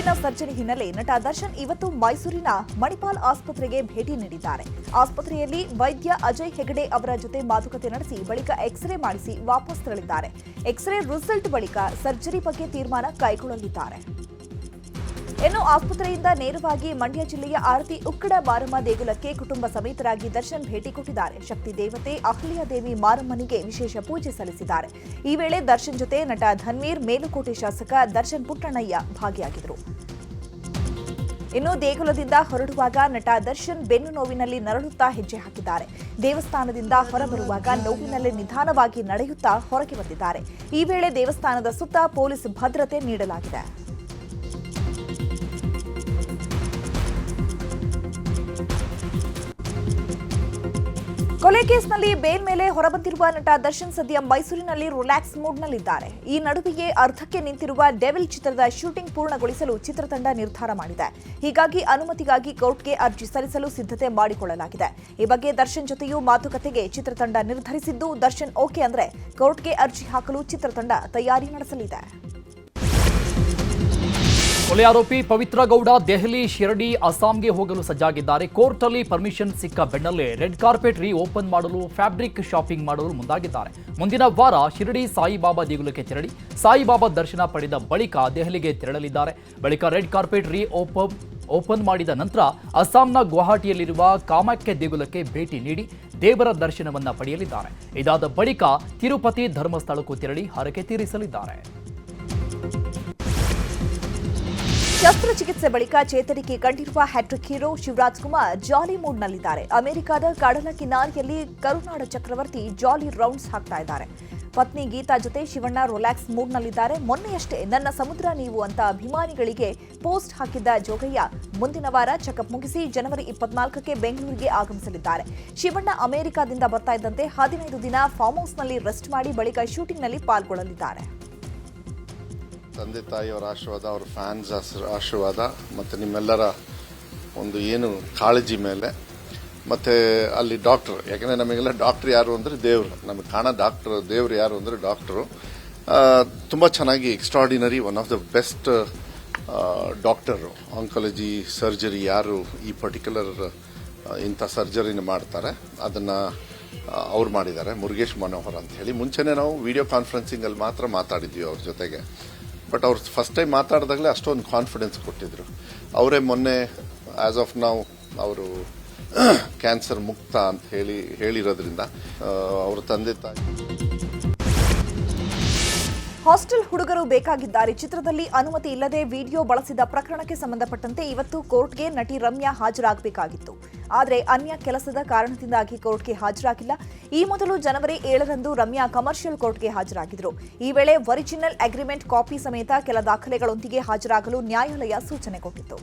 ನೋವಿನ ಸರ್ಜರಿ ಹಿನ್ನೆಲೆ ನಟ ದರ್ಶನ್ ಇವತ್ತು ಮೈಸೂರಿನ ಮಣಿಪಾಲ್ ಆಸ್ಪತ್ರೆಗೆ ಭೇಟಿ ನೀಡಿದ್ದಾರೆ. ಆಸ್ಪತ್ರೆಯಲ್ಲಿ ವೈದ್ಯ ಅಜಯ್ ಹೆಗಡೆ ಅವರ ಜೊತೆ ಮಾತುಕತೆ ನಡೆಸಿ ಬಳಿಕ ಎಕ್ಸ್ರೇ ಮಾಡಿಸಿ ವಾಪಸ್ ತೆರಳಿದ್ದಾರೆ. ಎಕ್ಸ್ರೇ ರಿಸಲ್ಟ್ ಬಳಿಕ ಸರ್ಜರಿ ಬಗ್ಗೆ ತೀರ್ಮಾನ ಕೈಗೊಳ್ಳಲಿದ್ದಾರೆ. ಇನ್ನು ಆಸ್ಪತ್ರೆಯಿಂದ ನೇರವಾಗಿ ಮಂಡ್ಯ ಜಿಲ್ಲೆಯ ಆರತಿ ಉಕ್ಕಡ ಮಾರಮ್ಮ ದೇಗುಲಕ್ಕೆ ಕುಟುಂಬ ಸಮೇತರಾಗಿ ದರ್ಶನ್ ಭೇಟಿ ಕೊಟ್ಟಿದ್ದಾರೆ. ಶಕ್ತಿ ದೇವತೆ ಅಹಲ್ಯಾದೇವಿ ಮಾರಮ್ಮನಿಗೆ ವಿಶೇಷ ಪೂಜೆ ಸಲ್ಲಿಸಿದ್ದಾರೆ. ಈ ವೇಳೆ ದರ್ಶನ್ ಜೊತೆ ನಟ ಧನ್ವೀರ್, ಮೇಲುಕೋಟೆ ಶಾಸಕ ದರ್ಶನ್ ಪುಟ್ಟಣ್ಣಯ್ಯ ಭಾಗಿಯಾಗಿದ್ದರು. ಇನ್ನು ದೇಗುಲದಿಂದ ಹೊರಡುವಾಗ ನಟ ದರ್ಶನ್ ಬೆನ್ನು ನೋವಿನಲ್ಲಿ ನರಳುತ್ತಾ ಹೆಜ್ಜೆ ಹಾಕಿದ್ದಾರೆ. ದೇವಸ್ಥಾನದಿಂದ ಹೊರಬರುವಾಗ ನೋವಿನಲ್ಲಿ ನಿಧಾನವಾಗಿ ನಡೆಯುತ್ತಾ ಹೊರಗೆ ಬಂದಿದ್ದಾರೆ. ಈ ವೇಳೆ ದೇವಸ್ಥಾನದ ಸುತ್ತ ಪೊಲೀಸ್ ಭದ್ರತೆ ನೀಡಲಾಗಿದೆ. ಕೊಲೆ ಕೇಸ್ನಲ್ಲಿ ಬೇಲ್ ಮೇಲೆ ಹೊರಬಂದಿರುವ ನಟ ದರ್ಶನ್ ಸದ್ಯ ಮೈಸೂರಿನಲ್ಲಿ ರಿಲ್ಯಾಕ್ಸ್ ಮೂಡ್ನಲ್ಲಿದ್ದಾರೆ. ಈ ನಡುವೆಯೇ ಅರ್ಧಕ್ಕೆ ನಿಂತಿರುವ ಡೆವಿಲ್ ಚಿತ್ರದ ಶೂಟಿಂಗ್ ಪೂರ್ಣಗೊಳಿಸಲು ಚಿತ್ರತಂಡ ನಿರ್ಧಾರ ಮಾಡಿದೆ. ಹೀಗಾಗಿ ಅನುಮತಿಗಾಗಿ ಕೋರ್ಟ್ಗೆ ಅರ್ಜಿ ಸಲ್ಲಿಸಲು ಸಿದ್ಧತೆ ಮಾಡಿಕೊಳ್ಳಲಾಗಿದೆ. ಈ ಬಗ್ಗೆ ದರ್ಶನ್ ಜೊತೆಯೂ ಮಾತುಕತೆಗೆ ಚಿತ್ರತಂಡ ನಿರ್ಧರಿಸಿದ್ದು, ದರ್ಶನ್ ಓಕೆ ಅಂದ್ರೆ ಕೋರ್ಟ್ಗೆ ಅರ್ಜಿ ಹಾಕಲು ಚಿತ್ರತಂಡ ತಯಾರಿ ನಡೆಸಲಿದೆ. ಕೊಲೆ ಆರೋಪಿ ಪವಿತ್ರ ಗೌಡ ದೆಹಲಿ, ಶಿರಡಿ, ಅಸ್ಸಾಂಗೆ ಹೋಗಲು ಸಜ್ಜಾಗಿದ್ದಾರೆ. ಕೋರ್ಟ್ ಅಲ್ಲಿ ಪರ್ಮಿಷನ್ ಸಿಕ್ಕ ಬೆನ್ನಲ್ಲೇ ರೆಡ್ ಕಾರ್ಪೆಟ್ ಓಪನ್ ಮಾಡಲು ಫ್ಯಾಬ್ರಿಕ್ ಶಾಪಿಂಗ್ ಮಾಡಲು ಮುಂದಾಗಿದ್ದಾರೆ. ಮುಂದಿನ ವಾರ ಶಿರಡಿ ಸಾಯಿಬಾಬಾ ದೇಗುಲಕ್ಕೆ ತೆರಳಿ ಸಾಯಿಬಾಬಾ ದರ್ಶನ ಪಡೆದ ಬಳಿಕ ದೆಹಲಿಗೆ ತೆರಳಲಿದ್ದಾರೆ. ಬಳಿಕ ರೆಡ್ ಕಾರ್ಪೆಟ್ ಓಪನ್ ಮಾಡಿದ ನಂತರ ಅಸ್ಸಾಂನ ಗುವಾಹಟಿಯಲ್ಲಿರುವ ಕಾಮಾಖ್ಯ ದೇಗುಲಕ್ಕೆ ಭೇಟಿ ನೀಡಿ ದೇವರ ದರ್ಶನವನ್ನ ಪಡೆಯಲಿದ್ದಾರೆ. ಇದಾದ ಬಳಿಕ ತಿರುಪತಿ ಧರ್ಮಸ್ಥಳಕ್ಕೂ ತೆರಳಿ ಹರಕೆ ತೀರಿಸಲಿದ್ದಾರೆ. ಶಸ್ತ್ರಚಿಕಿತ್ಸೆ ಬಳಿಕ ಚೇತರಿಕೆ ಕಂಡಿರುವ ಹ್ಯಾಟ್ರಿಕ್ ಹೀರೋ ಶಿವರಾಜ್ ಕುಮಾರ್ ಜಾಲಿ ಮೂಡ್ನಲ್ಲಿದ್ದಾರೆ. ಅಮೆರಿಕದ ಕಡಲ ಕಿನಾರಿಯಲ್ಲಿ ಕರುನಾಡ ಚಕ್ರವರ್ತಿ ಜಾಲಿ ರೌಂಡ್ಸ್ ಹಾಕ್ತಾ ಇದ್ದಾರೆ. ಪತ್ನಿ ಗೀತಾ ಜೊತೆ ಶಿವಣ್ಣ ರಿಲ್ಯಾಕ್ಸ್ ಮೂಡ್ನಲ್ಲಿದ್ದಾರೆ. ಮೊನ್ನೆಯಷ್ಟೇ ನನ್ನ ಸಮುದ್ರ ನೀವು ಅಂತ ಅಭಿಮಾನಿಗಳಿಗೆ ಪೋಸ್ಟ್ ಹಾಕಿದ್ದ ಜೋಗಯ್ಯ ಮುಂದಿನ ವಾರ ಚೆಕಪ್ ಮುಗಿಸಿ ಜನವರಿ 24ಕ್ಕೆ ಬೆಂಗಳೂರಿಗೆ ಆಗಮಿಸಲಿದ್ದಾರೆ. ಶಿವಣ್ಣ ಅಮೆರಿಕದಿಂದ ಬರ್ತಾ ಇದ್ದಂತೆ 15 ದಿನ ಫಾರ್ಮ್ ಹೌಸ್ನಲ್ಲಿ ರೆಸ್ಟ್ ಮಾಡಿ ಬಳಿಕ ಶೂಟಿಂಗ್ನಲ್ಲಿ ಪಾಲ್ಗೊಳ್ಳಲಿದ್ದಾರೆ. ತಂದೆ ತಾಯಿಯವರ ಆಶೀರ್ವಾದ, ಅವರ ಫ್ಯಾನ್ಸ್ ಆಶೀರ್ವಾದ ಮತ್ತು ನಿಮ್ಮೆಲ್ಲರ ಒಂದು ಏನು ಕಾಳಜಿ ಮೇಲೆ ಮತ್ತು ಅಲ್ಲಿ ಡಾಕ್ಟರ್, ಯಾಕೆಂದರೆ ನಮಗೆಲ್ಲ ಡಾಕ್ಟರ್ ಯಾರು ಅಂದರೆ ದೇವರು, ನಮಗೆ ಕಾಣೋ ಡಾಕ್ಟರ್ ದೇವರು ಯಾರು ಅಂದರೆ ಡಾಕ್ಟರು. ತುಂಬ ಚೆನ್ನಾಗಿ extraordinary, one of the best doctor. Oncology surgery ಯಾರು ಈ ಪರ್ಟಿಕ್ಯುಲರ್ ಇಂಥ ಸರ್ಜರಿನ ಮಾಡ್ತಾರೆ ಅದನ್ನು ಅವ್ರು ಮಾಡಿದ್ದಾರೆ, ಮುರುಗೇಶ್ ಮನೋಹರ್ ಅಂತ ಹೇಳಿ. ಮುಂಚೆನೇ ನಾವು ವಿಡಿಯೋ ಕಾನ್ಫರೆನ್ಸಿಂಗಲ್ಲಿ ಮಾತ್ರ ಮಾತಾಡಿದ್ವಿ ಅವ್ರ ಜೊತೆಗೆ. ಬಟ್ ಅವ್ರು ಫಸ್ಟ್ ಟೈಮ್ ಮಾತಾಡಿದಾಗಲೇ ಅಷ್ಟೊಂದು ಕಾನ್ಫಿಡೆನ್ಸ್ ಕೊಟ್ಟಿದ್ರು. ಅವರೇ ಮೊನ್ನೆ ಆಸ್ ಆಫ್ ನಾವು ಅವರು ಕ್ಯಾನ್ಸರ್ ಮುಕ್ತ ಅಂತ ಹೇಳಿರೋದ್ರಿಂದ ಅವ್ರ ತಂದೆ ತಾಯಿ. ಹಾಸ್ಟೆಲ್ ಹುಡುಗರು ಬೇಕಾಗಿದ್ದಾರೆ ಚಿತ್ರದಲ್ಲಿ ಅನುಮತಿ ಇಲ್ಲದೆ ವಿಡಿಯೋ ಬಳಸಿದ ಪ್ರಕರಣಕ್ಕೆ ಸಂಬಂಧಪಟ್ಟಂತೆ ಇವತ್ತು ಕೋರ್ಟ್ಗೆ ನಟಿ ರಮ್ಯಾ ಹಾಜರಾಗಬೇಕಾಗಿತ್ತು. ಆದರೆ ಅನ್ಯ ಕೆಲಸದ ಕಾರಣದಿಂದಾಗಿ ಕೋರ್ಟ್ಗೆ ಹಾಜರಾಗಿಲ್ಲ. ಈ ಮೊದಲು ಜನವರಿ 7ರಂದು ರಮ್ಯಾ ಕಮರ್ಷಿಯಲ್ ಕೋರ್ಟ್ಗೆ ಹಾಜರಾಗಿದ್ದರು. ಈ ವೇಳೆ ಒರಿಜಿನಲ್ ಅಗ್ರಿಮೆಂಟ್ ಕಾಪಿ ಸಮೇತ ಕೆಲ ದಾಖಲೆಗಳೊಂದಿಗೆ ಹಾಜರಾಗಲು ನ್ಯಾಯಾಲಯ ಸೂಚನೆ ಕೊಟ್ಟಿತ್ತು.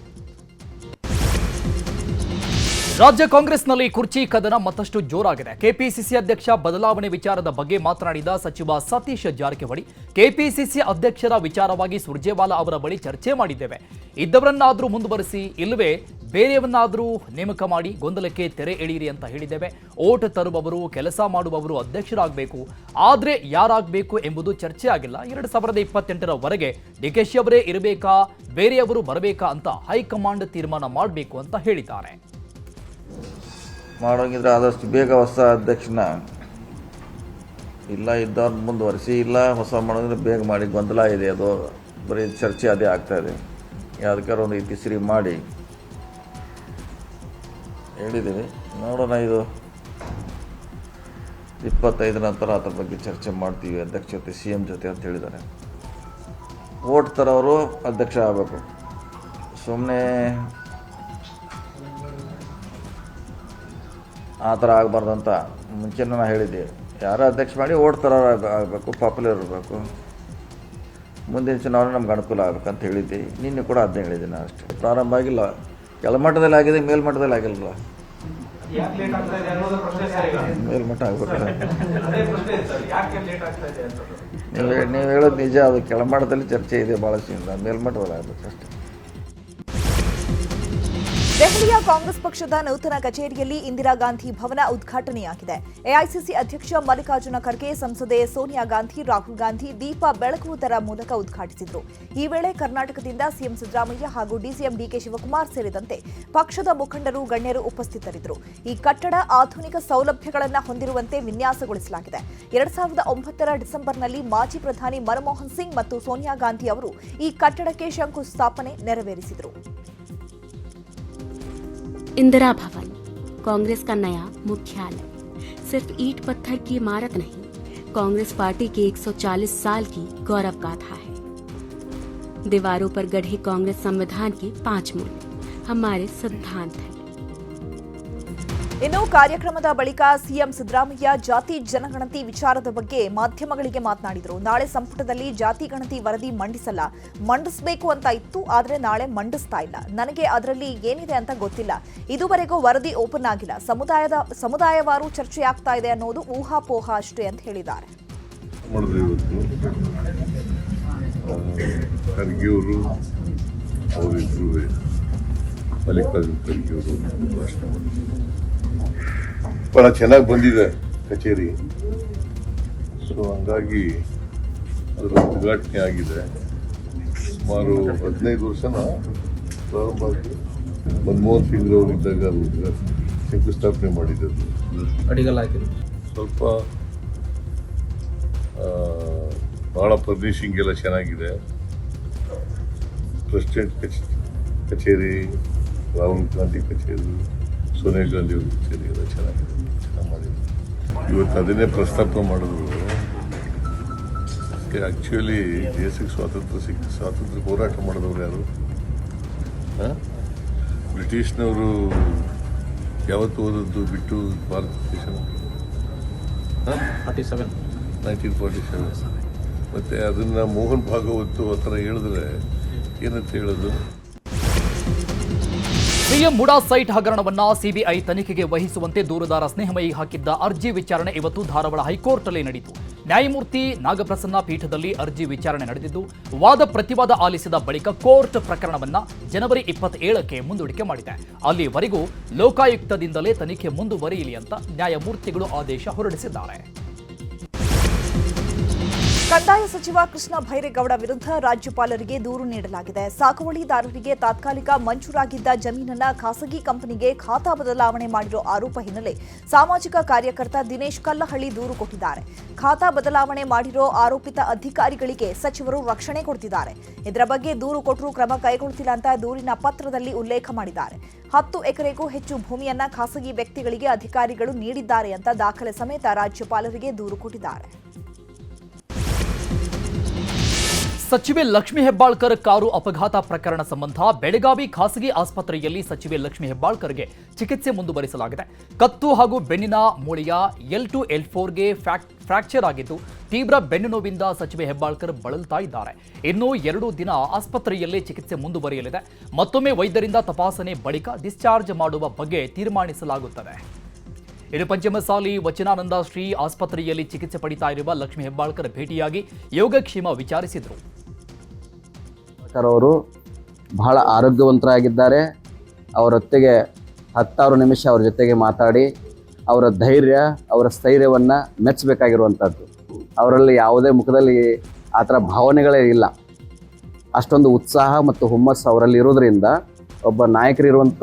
ರಾಜ್ಯ ಕಾಂಗ್ರೆಸ್ನಲ್ಲಿ ಕುರ್ಚಿ ಕದನ ಮತ್ತಷ್ಟು ಜೋರಾಗಿದೆ. ಕೆಪಿಸಿಸಿ ಅಧ್ಯಕ್ಷ ಬದಲಾವಣೆ ವಿಚಾರದ ಬಗ್ಗೆ ಮಾತನಾಡಿದ ಸಚಿವ ಸತೀಶ್ ಜಾರಕಿಹೊಳಿ, ಕೆಪಿಸಿಸಿ ಅಧ್ಯಕ್ಷರ ವಿಚಾರವಾಗಿ ಸುರ್ಜೇವಾಲಾ ಅವರ ಬಳಿ ಚರ್ಚೆ ಮಾಡಿದ್ದೇವೆ. ಇದ್ದವರನ್ನಾದರೂ ಮುಂದುವರಿಸಿ, ಇಲ್ಲವೇ ಬೇರೆಯವನ್ನಾದರೂ ನೇಮಕ ಮಾಡಿ ಗೊಂದಲಕ್ಕೆ ತೆರೆ ಎಳೆಯಿರಿ ಅಂತ ಹೇಳಿದ್ದೇವೆ. ಓಟ್ ತರುವವರು, ಕೆಲಸ ಮಾಡುವವರು ಅಧ್ಯಕ್ಷರಾಗಬೇಕು. ಆದರೆ ಯಾರಾಗಬೇಕು ಎಂಬುದು ಚರ್ಚೆ ಆಗಿಲ್ಲ. 2028ರವರೆಗೆ ಡಿಕೆಶಿ ಅವರೇ ಇರಬೇಕಾ, ಬೇರೆಯವರು ಬರಬೇಕಾ ಅಂತ ಹೈಕಮಾಂಡ್ ತೀರ್ಮಾನ ಮಾಡಬೇಕು ಅಂತ ಹೇಳಿದ್ದಾರೆ. ಮಾಡೋಂಗಿದ್ರೆ ಆದಷ್ಟು ಬೇಗ ಹೊಸ ಅಧ್ಯಕ್ಷನ ಇಲ್ಲ ಇದ್ದವ್ರನ್ನ ಮುಂದುವರಿಸಿ, ಇಲ್ಲ ಹೊಸ ಮಾಡೋದ್ರೆ ಬೇಗ ಮಾಡಿ. ಗೊಂದಲ ಇದೆ, ಅದು ಬರೀ ಚರ್ಚೆ ಅದೇ ಆಗ್ತಾಯಿದೆ. ಯಾವುದಕ್ಕಾರು ಒಂದು ಇತಿಶ್ರೀ ಮಾಡಿ ಹೇಳಿದ್ದೀವಿ. ನೋಡೋಣ, ಇದು 25 ನಂತರ ಅದ್ರ ಬಗ್ಗೆ ಚರ್ಚೆ ಮಾಡ್ತೀವಿ ಅಧ್ಯಕ್ಷ ಜೊತೆ, CM ಜೊತೆ ಅಂತ ಹೇಳಿದ್ದಾರೆ. ಓಟ್ ತರೋರು ಅಧ್ಯಕ್ಷ ಆಗಬೇಕು. ಸುಮ್ಮನೆ ಆ ಥರ ಆಗಬಾರ್ದು ಅಂತ ಮುಂಚೆನೇ ನಾನು ಹೇಳಿದ್ದೆ. ಯಾರೋ ಅಧ್ಯಕ್ಷ ಮಾಡಿ ಓಟ್ ತರೋರು ಆಗಬೇಕು, ಪಾಪ್ಯುಲರ್ ಇರಬೇಕು, ಮುಂದಿನ ಚುನಾವಣೆ ನಮ್ಗೆ ಅನುಕೂಲ ಆಗಬೇಕಂತ ಹೇಳಿದ್ದೆ. ನಿನ್ನೆ ಕೂಡ ಅದನ್ನೇ ಹೇಳಿದ್ದೀನಿ. ನಾನು ಅಷ್ಟೇ, ಪ್ರಾರಂಭ ಆಗಿಲ್ಲ. ಕೆಳಮಟ್ಟದಲ್ಲಿ ಆಗಿದೆ, ಮೇಲ್ಮಟ್ಟದಲ್ಲಿ ಆಗಿಲ್ಲ. ಮೇಲ್ಮಟ್ಟ ಆಗ್ಬೇಕು. ನೀವು ಹೇಳೋದು ನಿಜ, ಅದು ಕೆಳಮಟ್ಟದಲ್ಲಿ ಚರ್ಚೆ ಇದೆ ಭಾಳಷ್ಟಿಂದ, ಮೇಲ್ಮಟ್ಟದಲ್ಲಿ ಆಗಬೇಕು ಅಷ್ಟೇ. ದೆಹಲಿಯ ಕಾಂಗ್ರೆಸ್ ಪಕ್ಷದ ನೂತನ ಕಚೇರಿಯಲ್ಲಿ ಇಂದಿರಾ ಗಾಂಧಿ ಭವನ ಉದ್ಘಾಟನೆಯಾಗಿದೆ. ಎಐಸಿಸಿ ಅಧ್ಯಕ್ಷ ಮಲ್ಲಿಕಾರ್ಜುನ ಖರ್ಗೆ, ಸಂಸದೆ ಸೋನಿಯಾ ಗಾಂಧಿ, ರಾಹುಲ್ ಗಾಂಧಿ ದೀಪ ಬೆಳಗುವುದರ ಮೂಲಕ ಉದ್ಘಾಟಿಸಿದರು. ಈ ವೇಳೆ ಕರ್ನಾಟಕದಿಂದ ಸಿಎಂ ಸಿದ್ದರಾಮಯ್ಯ ಹಾಗೂ ಡಿಸಿಎಂ ಡಿಕೆ ಶಿವಕುಮಾರ್ ಸೇರಿದಂತೆ ಪಕ್ಷದ ಮುಖಂಡರು, ಗಣ್ಯರು ಉಪಸ್ಥಿತರಿದ್ದರು. ಈ ಕಟ್ಟಡ ಆಧುನಿಕ ಸೌಲಭ್ಯಗಳನ್ನು ಹೊಂದಿರುವಂತೆ ವಿನ್ಯಾಸಗೊಳಿಸಲಾಗಿದೆ. 2009ರ ಡಿಸೆಂಬರ್ನಲ್ಲಿ ಮಾಜಿ ಪ್ರಧಾನಿ ಮನಮೋಹನ್ ಸಿಂಗ್ ಮತ್ತು ಸೋನಿಯಾ ಗಾಂಧಿ ಅವರು ಈ ಕಟ್ಟಡಕ್ಕೆ ಶಂಕುಸ್ಥಾಪನೆ ನೆರವೇರಿಸಿದರು. इंदिरा भवन कांग्रेस का नया मुख्यालय सिर्फ ईंट पत्थर की इमारत नहीं, कांग्रेस पार्टी की 140 साल की गौरव गाथा है। दीवारों पर गढ़े कांग्रेस संविधान के 5 मूल्य हमारे सिद्धांत हैं। ಇನ್ನು ಕಾರ್ಯಕ್ರಮದ ಬಳಿಕ ಸಿಎಂ ಸಿದ್ದರಾಮಯ್ಯ ಜಾತಿ ಜನಗಣತಿ ವಿಚಾರದ ಬಗ್ಗೆ ಮಾಧ್ಯಮಗಳಿಗೆ ಮಾತನಾಡಿದರು. ನಾಳೆ ಸಂಪುಟದಲ್ಲಿ ಜಾತಿ ಗಣತಿ ವರದಿ ಮಂಡಿಸಬೇಕು ಅಂತ ಇತ್ತು, ಆದರೆ ನಾಳೆ ಮಂಡಿಸ್ತಾ ಇಲ್ಲ. ನನಗೆ ಅದರಲ್ಲಿ ಏನಿದೆ ಅಂತ ಗೊತ್ತಿಲ್ಲ. ಇದುವರೆಗೂ ವರದಿ ಓಪನ್ ಆಗಿಲ್ಲ. ಸಮುದಾಯವಾರು ಚರ್ಚೆ ಆಗ್ತಾ ಇದೆ ಅನ್ನೋದು ಊಹಾಪೋಹ ಅಷ್ಟೇ ಅಂತ ಹೇಳಿದ್ದಾರೆ. ಬಹಳ ಚೆನ್ನಾಗಿ ಬಂದಿದೆ ಕಚೇರಿ. ಸೊ ಹಂಗಾಗಿ ಅದರ ಉದ್ಘಾಟನೆ ಆಗಿದೆ. ಸುಮಾರು 15 ವರ್ಷನ ಪ್ರಾರಂಭ ಆಗಿ ಮನಮೋಹನ್ ಸಿಂಗ್ ಅವರಿದ್ದಾಗ ಶಂಕುಸ್ಥಾಪನೆ ಮಾಡಿದ್ದು. ಸ್ವಲ್ಪ ಬಹಳ ಫರ್ನಿಷಿಂಗ್ ಎಲ್ಲ ಚೆನ್ನಾಗಿದೆ. ಪ್ರೆಸಿಡೆಂಟ್ ಕಚೇರಿ, ರಾಹುಲ್ ಗಾಂಧಿ ಕಚೇರಿ, ಸೋನಿಯಾ ಗಾಂಧಿ ಅವ್ರ ಕಚೇರಿ ಎಲ್ಲ ಚೆನ್ನಾಗಿ ಮಾಡಿದ್ರು. ಇವತ್ತು ಅದನ್ನೇ ಪ್ರಸ್ತಾಪ ಮಾಡಿದ್ರು. ಆ್ಯಕ್ಚುಲಿ ದೇಶಕ್ಕೆ ಸ್ವಾತಂತ್ರ್ಯ ಹೋರಾಟ ಮಾಡಿದವರು ಯಾರು? ಬ್ರಿಟಿಷ್ನವರು ಯಾವತ್ತು ಓದದ್ದು ಬಿಟ್ಟು ಭಾರತ ದೇಶ 1947. ಮತ್ತು ಅದನ್ನು ಮೋಹನ್ ಭಾಗವತ್ ಆ ಥರ ಹೇಳಿದ್ರೆ ಏನಂತ ಹೇಳೋದು? ಸಿಎಂ ಮುಡಾ ಸೈಟ್ ಹಗರಣವನ್ನ ಸಿಬಿಐ ತನಿಖೆಗೆ ವಹಿಸುವಂತೆ ದೂರುದಾರ ಸ್ನೇಹಮಯಿ ಹಾಕಿದ್ದ ಅರ್ಜಿ ವಿಚಾರಣೆ ಇವತ್ತು ಧಾರವಾಡ ಹೈಕೋರ್ಟ್ನಲ್ಲಿ ನಡೆಯಿತು. ನ್ಯಾಯಮೂರ್ತಿ ನಾಗಪ್ರಸನ್ನ ಪೀಠದಲ್ಲಿ ಅರ್ಜಿ ವಿಚಾರಣೆ ನಡೆದಿದ್ದು, ವಾದ ಪ್ರತಿವಾದ ಆಲಿಸಿದ ಬಳಿಕ ಕೋರ್ಟ್ ಪ್ರಕರಣವನ್ನ ಜನವರಿ 27ಕ್ಕೆ ಮುಂದೂಡಿಕೆ ಮಾಡಿದೆ. ಅಲ್ಲಿವರೆಗೂ ಲೋಕಾಯುಕ್ತದಿಂದಲೇ ತನಿಖೆ ಮುಂದುವರಿಯಲಿ ಅಂತ ನ್ಯಾಯಮೂರ್ತಿಗಳು ಆದೇಶ ಹೊರಡಿಸಿದ್ದಾರೆ. ಕಂದಾಯ ಸಚಿವ ಕೃಷ್ಣ ಭೈರೇಗೌಡ ವಿರುದ್ಧ ರಾಜ್ಯಪಾಲರಿಗೆ ದೂರು ನೀಡಲಾಗಿದೆ. ಸಾಗುವಳಿದಾರರಿಗೆ ತಾತ್ಕಾಲಿಕ ಮಂಜೂರಾಗಿದ್ದ ಜಮೀನನ್ನ ಖಾಸಗಿ ಕಂಪನಿಗೆ ಖಾತಾ ಬದಲಾವಣೆ ಮಾಡಿರೋ ಆರೋಪ ಹಿನ್ನೆಲೆ ಸಾಮಾಜಿಕ ಕಾರ್ಯಕರ್ತ ದಿನೇಶ್ ಕಲ್ಲಹಳ್ಳಿ ದೂರು ಕೊಟ್ಟಿದ್ದಾರೆ. ಖಾತಾ ಬದಲಾವಣೆ ಮಾಡಿರೋ ಆರೋಪಿತ ಅಧಿಕಾರಿಗಳಿಗೆ ಸಚಿವರು ರಕ್ಷಣೆ ಕೊಡ್ತಿದ್ದಾರೆ. ಇದರ ಬಗ್ಗೆ ದೂರು ಕೊಟ್ಟರೂ ಕ್ರಮ ಕೈಗೊಳ್ಳುತ್ತಿಲ್ಲ ಅಂತ ದೂರಿನ ಪತ್ರದಲ್ಲಿ ಉಲ್ಲೇಖ ಮಾಡಿದ್ದಾರೆ. 10 ಎಕರೆಗೂ ಹೆಚ್ಚು ಭೂಮಿಯನ್ನ ಖಾಸಗಿ ವ್ಯಕ್ತಿಗಳಿಗೆ ಅಧಿಕಾರಿಗಳು ನೀಡಿದ್ದಾರೆ ಅಂತ ದಾಖಲೆ ಸಮೇತ ರಾಜ್ಯಪಾಲರಿಗೆ ದೂರು ಕೊಟ್ಟಿದ್ದಾರೆ. ಸಚಿವೆ ಲಕ್ಷ್ಮೀ ಹೆಬ್ಬಾಳ್ಕರ್ ಕಾರು ಅಪಘಾತ ಪ್ರಕರಣ ಸಂಬಂಧ ಬೆಳಗಾವಿ ಖಾಸಗಿ ಆಸ್ಪತ್ರೆಯಲ್ಲಿ ಸಚಿವೆ ಲಕ್ಷ್ಮೀ ಹೆಬ್ಬಾಳ್ಕರ್ಗೆ ಚಿಕಿತ್ಸೆ ಮುಂದುವರಿಸಲಾಗಿದೆ. ಕತ್ತು ಹಾಗೂ ಬೆನ್ನಿನ ಮೂಳೆಯ L2 L4ಗೆ ಫ್ರಾಕ್ಚರ್ ಆಗಿದ್ದು, ತೀವ್ರ ಬೆನ್ನು ನೋವಿಂದ ಸಚಿವೆ ಹೆಬ್ಬಾಳ್ಕರ್ ಬಳಲ್ತಾ ಇದ್ದಾರೆ. ಇನ್ನೂ 2 ದಿನ ಆಸ್ಪತ್ರೆಯಲ್ಲೇ ಚಿಕಿತ್ಸೆ ಮುಂದುವರಿಯಲಿದೆ. ಮತ್ತೊಮ್ಮೆ ವೈದ್ಯರಿಂದ ತಪಾಸಣೆ ಬಳಿಕ ಡಿಸ್ಚಾರ್ಜ್ ಮಾಡುವ ಬಗ್ಗೆ ತೀರ್ಮಾನಿಸಲಾಗುತ್ತದೆ. ಇನ್ನು ಪಂಚಮಸಾಲಿ ವಚನಾನಂದ ಶ್ರೀ ಆಸ್ಪತ್ರೆಯಲ್ಲಿ ಚಿಕಿತ್ಸೆ ಪಡಿತಾ ಇರುವ ಲಕ್ಷ್ಮೀ ಹೆಬ್ಬಾಳ್ಕರ್ ಭೇಟಿಯಾಗಿ ಯೋಗಕ್ಷೇಮ ವಿಚಾರಿಸಿದರು. ಅವರು ಬಹಳ ಆರೋಗ್ಯವಂತರಾಗಿದ್ದಾರೆ. ಅವರೊತ್ತಿಗೆ 10 ನಿಮಿಷ ಅವ್ರ ಜೊತೆಗೆ ಮಾತಾಡಿ ಅವರ ಧೈರ್ಯ, ಅವರ ಸ್ಥೈರ್ಯವನ್ನು ಮೆಚ್ಚಬೇಕಾಗಿರುವಂಥದ್ದು. ಅವರಲ್ಲಿ ಯಾವುದೇ ಮುಖದಲ್ಲಿ ಆ ಥರ ಭಾವನೆಗಳೇ ಇಲ್ಲ. ಅಷ್ಟೊಂದು ಉತ್ಸಾಹ ಮತ್ತು ಹುಮ್ಮಸ್ಸು ಅವರಲ್ಲಿ ಇರೋದ್ರಿಂದ, ಒಬ್ಬ ನಾಯಕರಿರುವಂಥ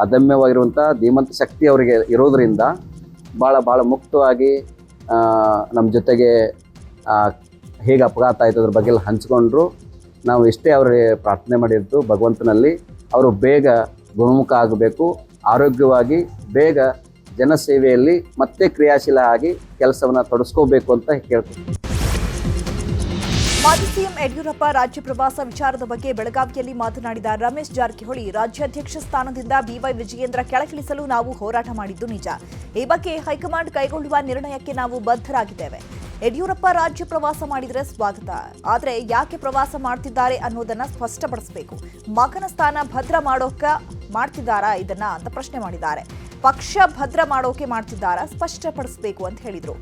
ಅದಮ್ಯವಾಗಿರುವಂಥ ಧೀಮಂತ ಶಕ್ತಿ ಅವರಿಗೆ ಇರೋದರಿಂದ ಭಾಳ ಮುಕ್ತವಾಗಿ ನಮ್ಮ ಜೊತೆಗೆ ಹೇಗೆ ಅಪಘಾತ ಆಯಿತು ಅದ್ರ ಬಗ್ಗೆ ಎಲ್ಲ ಹಂಚ್ಕೊಂಡ್ರು. ನಾವು ಇಷ್ಟೇ ಅವರಿಗೆ ಪ್ರಾರ್ಥನೆ ಮಾಡಿದ್ದು ಭಗವಂತನಲ್ಲಿ, ಅವರು ಬೇಗ ಗುಣಮುಖ ಆಗಬೇಕು, ಆರೋಗ್ಯವಾಗಿ ಬೇಗ ಜನಸೇವೆಯಲ್ಲಿ ಮತ್ತೆ ಕ್ರಿಯಾಶೀಲ ಆಗಿ ಕೆಲಸವನ್ನು ತೊಡಗಿಸ್ಕೋಬೇಕು ಅಂತ ಕೇಳ್ತೀನಿ. ಮಾಜಿ ಸಿಎಂ ಯಡಿಯೂರಪ್ಪ ರಾಜ್ಯ ಪ್ರವಾಸ ವಿಚಾರದ ಬಗ್ಗೆ ಬೆಳಗಾವಿಯಲ್ಲಿ ಮಾತನಾಡಿದ ರಮೇಶ್ ಜಾರಕಿಹೊಳಿ, ರಾಜ್ಯಾಧ್ಯಕ್ಷ ಸ್ಥಾನದಿಂದ ಬಿವೈ ವಿಜಯೇಂದ್ರ ಕೆಳಗಿಳಿಸಲು ನಾವು ಹೋರಾಟ ಮಾಡಿದ್ದು ನಿಜ. ಈ ಬಗ್ಗೆ ಹೈಕಮಾಂಡ್ ಕೈಗೊಳ್ಳುವ ನಿರ್ಣಯಕ್ಕೆ ನಾವು ಬದ್ಧರಾಗಿದ್ದೇವೆ. ಯಡಿಯೂರಪ್ಪ ರಾಜ್ಯ ಪ್ರವಾಸ ಮಾಡಿದರೆ ಸ್ವಾಗತ, ಆದರೆ ಯಾಕೆ ಪ್ರವಾಸ ಮಾಡ್ತಿದ್ದಾರೆ ಅನ್ನೋದನ್ನ ಸ್ಪಷ್ಟಪಡಿಸಬೇಕು. ಮಗನ ಸ್ಥಾನ ಭದ್ರ ಮಾಡೋಕೆ ಮಾಡ್ತಿದ್ದಾರಾ ಇದನ್ನ ಅಂತ ಪ್ರಶ್ನೆ ಮಾಡಿದ್ದಾರೆ. ಪಕ್ಷ ಭದ್ರ ಮಾಡೋಕೆ ಮಾಡ್ತಿದ್ದಾರಾ ಸ್ಪಷ್ಟಪಡಿಸಬೇಕು ಅಂತ ಹೇಳಿದ್ರು.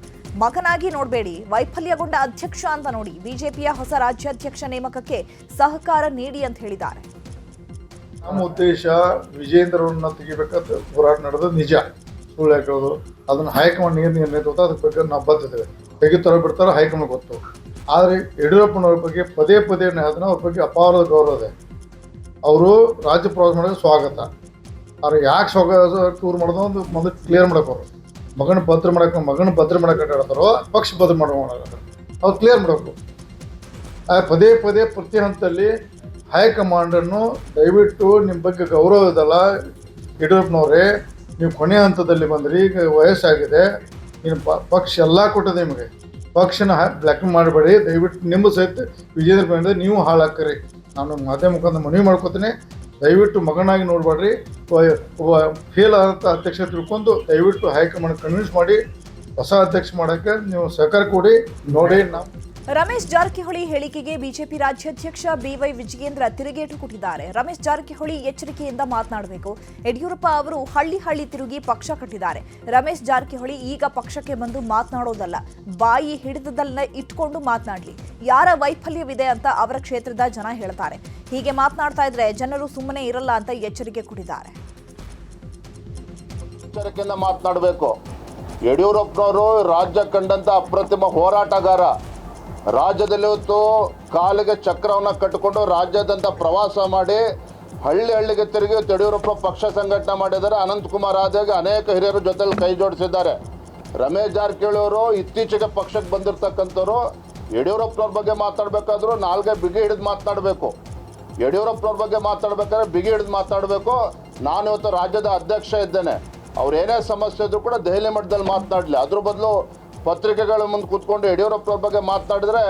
ಮಗನಾಗಿ ನೋಡಬೇಡಿ, ವೈಫಲ್ಯಗೊಂಡ ಅಧ್ಯಕ್ಷ ಅಂತ ನೋಡಿ. ಬಿಜೆಪಿಯ ಹೊಸ ರಾಜ್ಯಾಧ್ಯಕ್ಷ ನೇಮಕಕ್ಕೆ ಸಹಕಾರ ನೀಡಿ ಅಂತ ಹೇಳಿದ್ದಾರೆ. ನಮ್ಮ ಉದ್ದೇಶ ವಿಜೇಂದ್ರವನ್ನ ತೆಗಿಬೇಕಂತ ಹೋರಾಟ ನಡೆದು ನಿಜ, ಸುಳ್ಳು ಹಾಕೋದು ಅದನ್ನು ಹೈಕಮಾಂಡ್ ಏನು ನಿರ್ಣಯ ತಗೋತಾ ಅದ್ರ ಬಗ್ಗೆ ನಾವು ಬದ್ಧತೆವೆ. ತೆಗಿತಾರೋ ಬಿಡ್ತಾರೋ ಹೈಕಮಾಂಡ್ ಗೊತ್ತು. ಆದರೆ ಯಡಿಯೂರಪ್ಪನವ್ರ ಬಗ್ಗೆ ಪದೇ ಅದನ್ನ ಅವ್ರ ಬಗ್ಗೆ ಅಪಾರದ ಗೌರವ ಇದೆ. ಅವರು ರಾಜ್ಯ ಪ್ರವಾಸ ಮಾಡೋದು ಸ್ವಾಗತ. ಆದರೆ ಯಾಕೆ ಸ್ವಾಗತ ಟೂರ್ ಮಾಡೋದು ಒಂದು ಮೊದಲು ಕ್ಲಿಯರ್ ಮಾಡೋಕೋರು. ಮಗನ ಭದ್ರ ಮಾಡಕ್ಕೆ ಆಡ್ತಾರೋ ಪಕ್ಷ ಭದ್ರ ಮಾಡೋಕೆ ಅವ್ರು ಕ್ಲಿಯರ್ ಮಾಡಬೇಕು. ಪದೇ ಪ್ರತಿ ಹಂತದಲ್ಲಿ ಹೈಕಮಾಂಡನ್ನು ದಯವಿಟ್ಟು ನಿಮ್ಮ ಬಗ್ಗೆ ಗೌರವ ಇದಲ್ಲ ಯಡಿಯೂರಪ್ಪನವರೇ, ನೀವು ಕೊನೆ ಹಂತದಲ್ಲಿ ಬಂದ್ರಿ, ಈಗ ವಯಸ್ಸಾಗಿದೆ, ನೀನು ಪಕ್ಷ ಎಲ್ಲ ಕೊಟ್ಟದೆ ನಿಮಗೆ, ಪಕ್ಷನ ಬ್ಲ್ಯಾಕ್ ಮಾಡಬೇಡಿ, ದಯವಿಟ್ಟು ನಿಮ್ಮ ಸಹಿತ ವಿಜೇಂದ್ರ ಬಂದ ನೀವು ಹಾಳಾಕ್ರಿ. ನಾನು ಮಾಧ್ಯಮ ಮುಖಾಂತರ ಮನವಿ ಮಾಡ್ಕೋತೀನಿ, ದಯವಿಟ್ಟು ಮಗನಾಗಿ ನೋಡಬೇಡ್ರಿ. ಒಬ್ಬ ಫೇಲ್ ಆದಂಥ ಅಧ್ಯಕ್ಷ ತಿಳ್ಕೊಂಡು ದಯವಿಟ್ಟು ಹೈಕಮಾಂಡ್ ಕನ್ವಿನ್ಸ್ ಮಾಡಿ ಹೊಸ ಅಧ್ಯಕ್ಷ ಮಾಡೋಕ್ಕೆ ನೀವು ಸಹಕಾರ ಕೊಡಿ. ನೋಡಿ ನಾವು ರಮೇಶ್ ಜಾರಕಿಹೊಳಿ ಹೇಳಿಕೆಗೆ ಬಿಜೆಪಿ ರಾಜ್ಯಾಧ್ಯಕ್ಷ ಬಿವೈ ವಿಜಯೇಂದ್ರ ತಿರುಗೇಟು ಕೊಟ್ಟಿದ್ದಾರೆ. ರಮೇಶ್ ಜಾರಕಿಹೊಳಿ ಎಚ್ಚರಿಕೆಯಿಂದ ಮಾತನಾಡಬೇಕು. ಯಡಿಯೂರಪ್ಪ ಅವರು ಹಳ್ಳಿ ತಿರುಗಿ ಪಕ್ಷ ಕಟ್ಟಿದ್ದಾರೆ. ರಮೇಶ್ ಜಾರಕಿಹೊಳಿ ಈಗ ಪಕ್ಷಕ್ಕೆ ಬಂದು ಮಾತನಾಡೋದಲ್ಲ, ಬಾಯಿ ಹಿಡಿದದಲ್ಲೇ ಇಟ್ಕೊಂಡು ಮಾತನಾಡಲಿ. ಯಾರ ವೈಫಲ್ಯವಿದೆ ಅಂತ ಅವರ ಕ್ಷೇತ್ರದ ಜನ ಹೇಳ್ತಾರೆ. ಹೀಗೆ ಮಾತನಾಡ್ತಾ ಇದ್ರೆ ಜನರು ಸುಮ್ಮನೆ ಇರಲ್ಲ ಅಂತ ಎಚ್ಚರಿಕೆ ಕೊಟ್ಟಿದ್ದಾರೆ. ಎಚ್ಚರಿಕೆಯಿಂದ ಮಾತನಾಡಬೇಕು. ಯಡಿಯೂರಪ್ಪನವರು ರಾಜ್ಯ ಕಂಡಂತ ಅಪ್ರತಿಮ ಹೋರಾಟಗಾರ. ರಾಜ್ಯದಲ್ಲಿ ಇವತ್ತು ಕಾಲಿಗೆ ಚಕ್ರವನ್ನು ಕಟ್ಟಿಕೊಂಡು ರಾಜ್ಯಾದ್ಯಂತ ಪ್ರವಾಸ ಮಾಡಿ ಹಳ್ಳಿಗೆ ತಿರುಗಿ ಯಡಿಯೂರಪ್ಪ ಪಕ್ಷ ಸಂಘಟನೆ ಮಾಡಿದ್ದಾರೆ. ಅನಂತಕುಮಾರ್ ಆದಾಗ ಅನೇಕ ಹಿರಿಯರ ಜೊತೆಲಿ ಕೈ ಜೋಡಿಸಿದ್ದಾರೆ. ರಮೇಶ್ ಜಾರಕಿಹೊಳಿ ಅವರು ಇತ್ತೀಚೆಗೆ ಪಕ್ಷಕ್ಕೆ ಬಂದಿರತಕ್ಕಂಥವ್ರು. ಯಡಿಯೂರಪ್ಪನವ್ರ ಬಗ್ಗೆ ಮಾತಾಡಬೇಕಾದ್ರೂ ನಾಲ್ಗೆ ಬಿಗಿ ಹಿಡಿದು ಮಾತನಾಡಬೇಕು. ಯಡಿಯೂರಪ್ಪನವ್ರ ಬಗ್ಗೆ ಮಾತಾಡಬೇಕಾದ್ರೆ ಬಿಗಿ ಹಿಡಿದು ಮಾತಾಡಬೇಕು. ನಾನು ಇವತ್ತು ರಾಜ್ಯದ ಅಧ್ಯಕ್ಷ ಇದ್ದೇನೆ, ಅವ್ರು ಏನೇ ಸಮಸ್ಯೆ ಇದ್ರೂ ಕೂಡ ದೆಹಲಿ ಮಟ್ಟದಲ್ಲಿ ಮಾತನಾಡಲಿ. ಅದ್ರ ಬದಲು ಪತ್ರಿಕೆಗಳ ಮುಂದೆ ಕೂತ್ಕೊಂಡು ಯಡಿಯೂರಪ್ಪನವ್ರ ಬಗ್ಗೆ ಮಾತನಾಡಿದ್ರೆ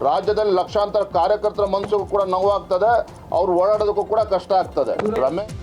ರಾಜ್ಯದಲ್ಲಿ ಲಕ್ಷಾಂತರ ಕಾರ್ಯಕರ್ತರ ಮನಸ್ಸಿಗೂ ಕೂಡ ನೋವಾಗ್ತದೆ, ಅವ್ರು ಓಡಾಡೋದಕ್ಕೂ ಕೂಡ ಕಷ್ಟ ಆಗ್ತದೆ. ರಮೇಶ್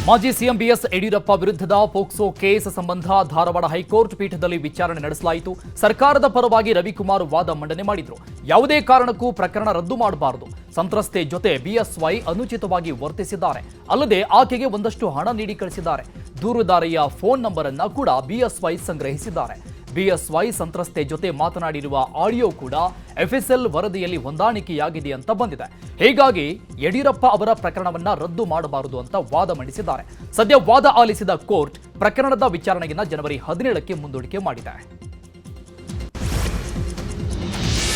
ಮಾಜಿ ಸಿಎಂ ಬಿಎಸ್ ಯಡಿಯೂರಪ್ಪ ವಿರುದ್ಧದ ಪೋಕ್ಸೋ ಕೇಸ್ ಸಂಬಂಧ ಧಾರವಾಡ ಹೈಕೋರ್ಟ್ ಪೀಠದಲ್ಲಿ ವಿಚಾರಣೆ ನಡೆಸಲಾಯಿತು. ಸರ್ಕಾರದ ಪರವಾಗಿ ರವಿಕುಮಾರ್ ವಾದ ಮಂಡನೆ ಮಾಡಿದ್ರು. ಯಾವುದೇ ಕಾರಣಕ್ಕೂ ಪ್ರಕರಣ ರದ್ದು ಮಾಡಬಾರದು. ಸಂತ್ರಸ್ತೆ ಜೊತೆ ಬಿಎಸ್ವೈ ಅನುಚಿತವಾಗಿ ವರ್ತಿಸಿದ್ದಾರೆ. ಅಲ್ಲದೆ ಆಕೆಗೆ ಒಂದಷ್ಟು ಹಣ ನೀಡಿ ಕಳಿಸಿದ್ದಾರೆ. ದೂರುದಾರಿಯ ಫೋನ್ ನಂಬರ್ ಅನ್ನ ಕೂಡ ಬಿಎಸ್ವೈ ಸಂಗ್ರಹಿಸಿದ್ದಾರೆ. ಬಿಎಸ್ವೈ ಸಂತ್ರಸ್ತೆ ಜೊತೆ ಮಾತನಾಡಿರುವ ಆಡಿಯೋ ಕೂಡ ಎಫ್ಎಸ್ಎಲ್ ವರದಿಯಲ್ಲಿ ಹೊಂದಾಣಿಕೆಯಾಗಿದೆ ಅಂತ ಬಂದಿದೆ. ಹೀಗಾಗಿ ಯಡಿಯೂರಪ್ಪ ಅವರ ಪ್ರಕರಣವನ್ನ ರದ್ದು ಮಾಡಬಾರದು ಅಂತ ವಾದ ಮಂಡಿಸಿದ್ದಾರೆ. ಸದ್ಯ ವಾದ ಆಲಿಸಿದ ಕೋರ್ಟ್ ಪ್ರಕರಣದ ವಿಚಾರಣೆಯನ್ನ ಜನವರಿ 17ಕ್ಕೆ ಮುಂದೂಡಿಕೆ ಮಾಡಿದೆ.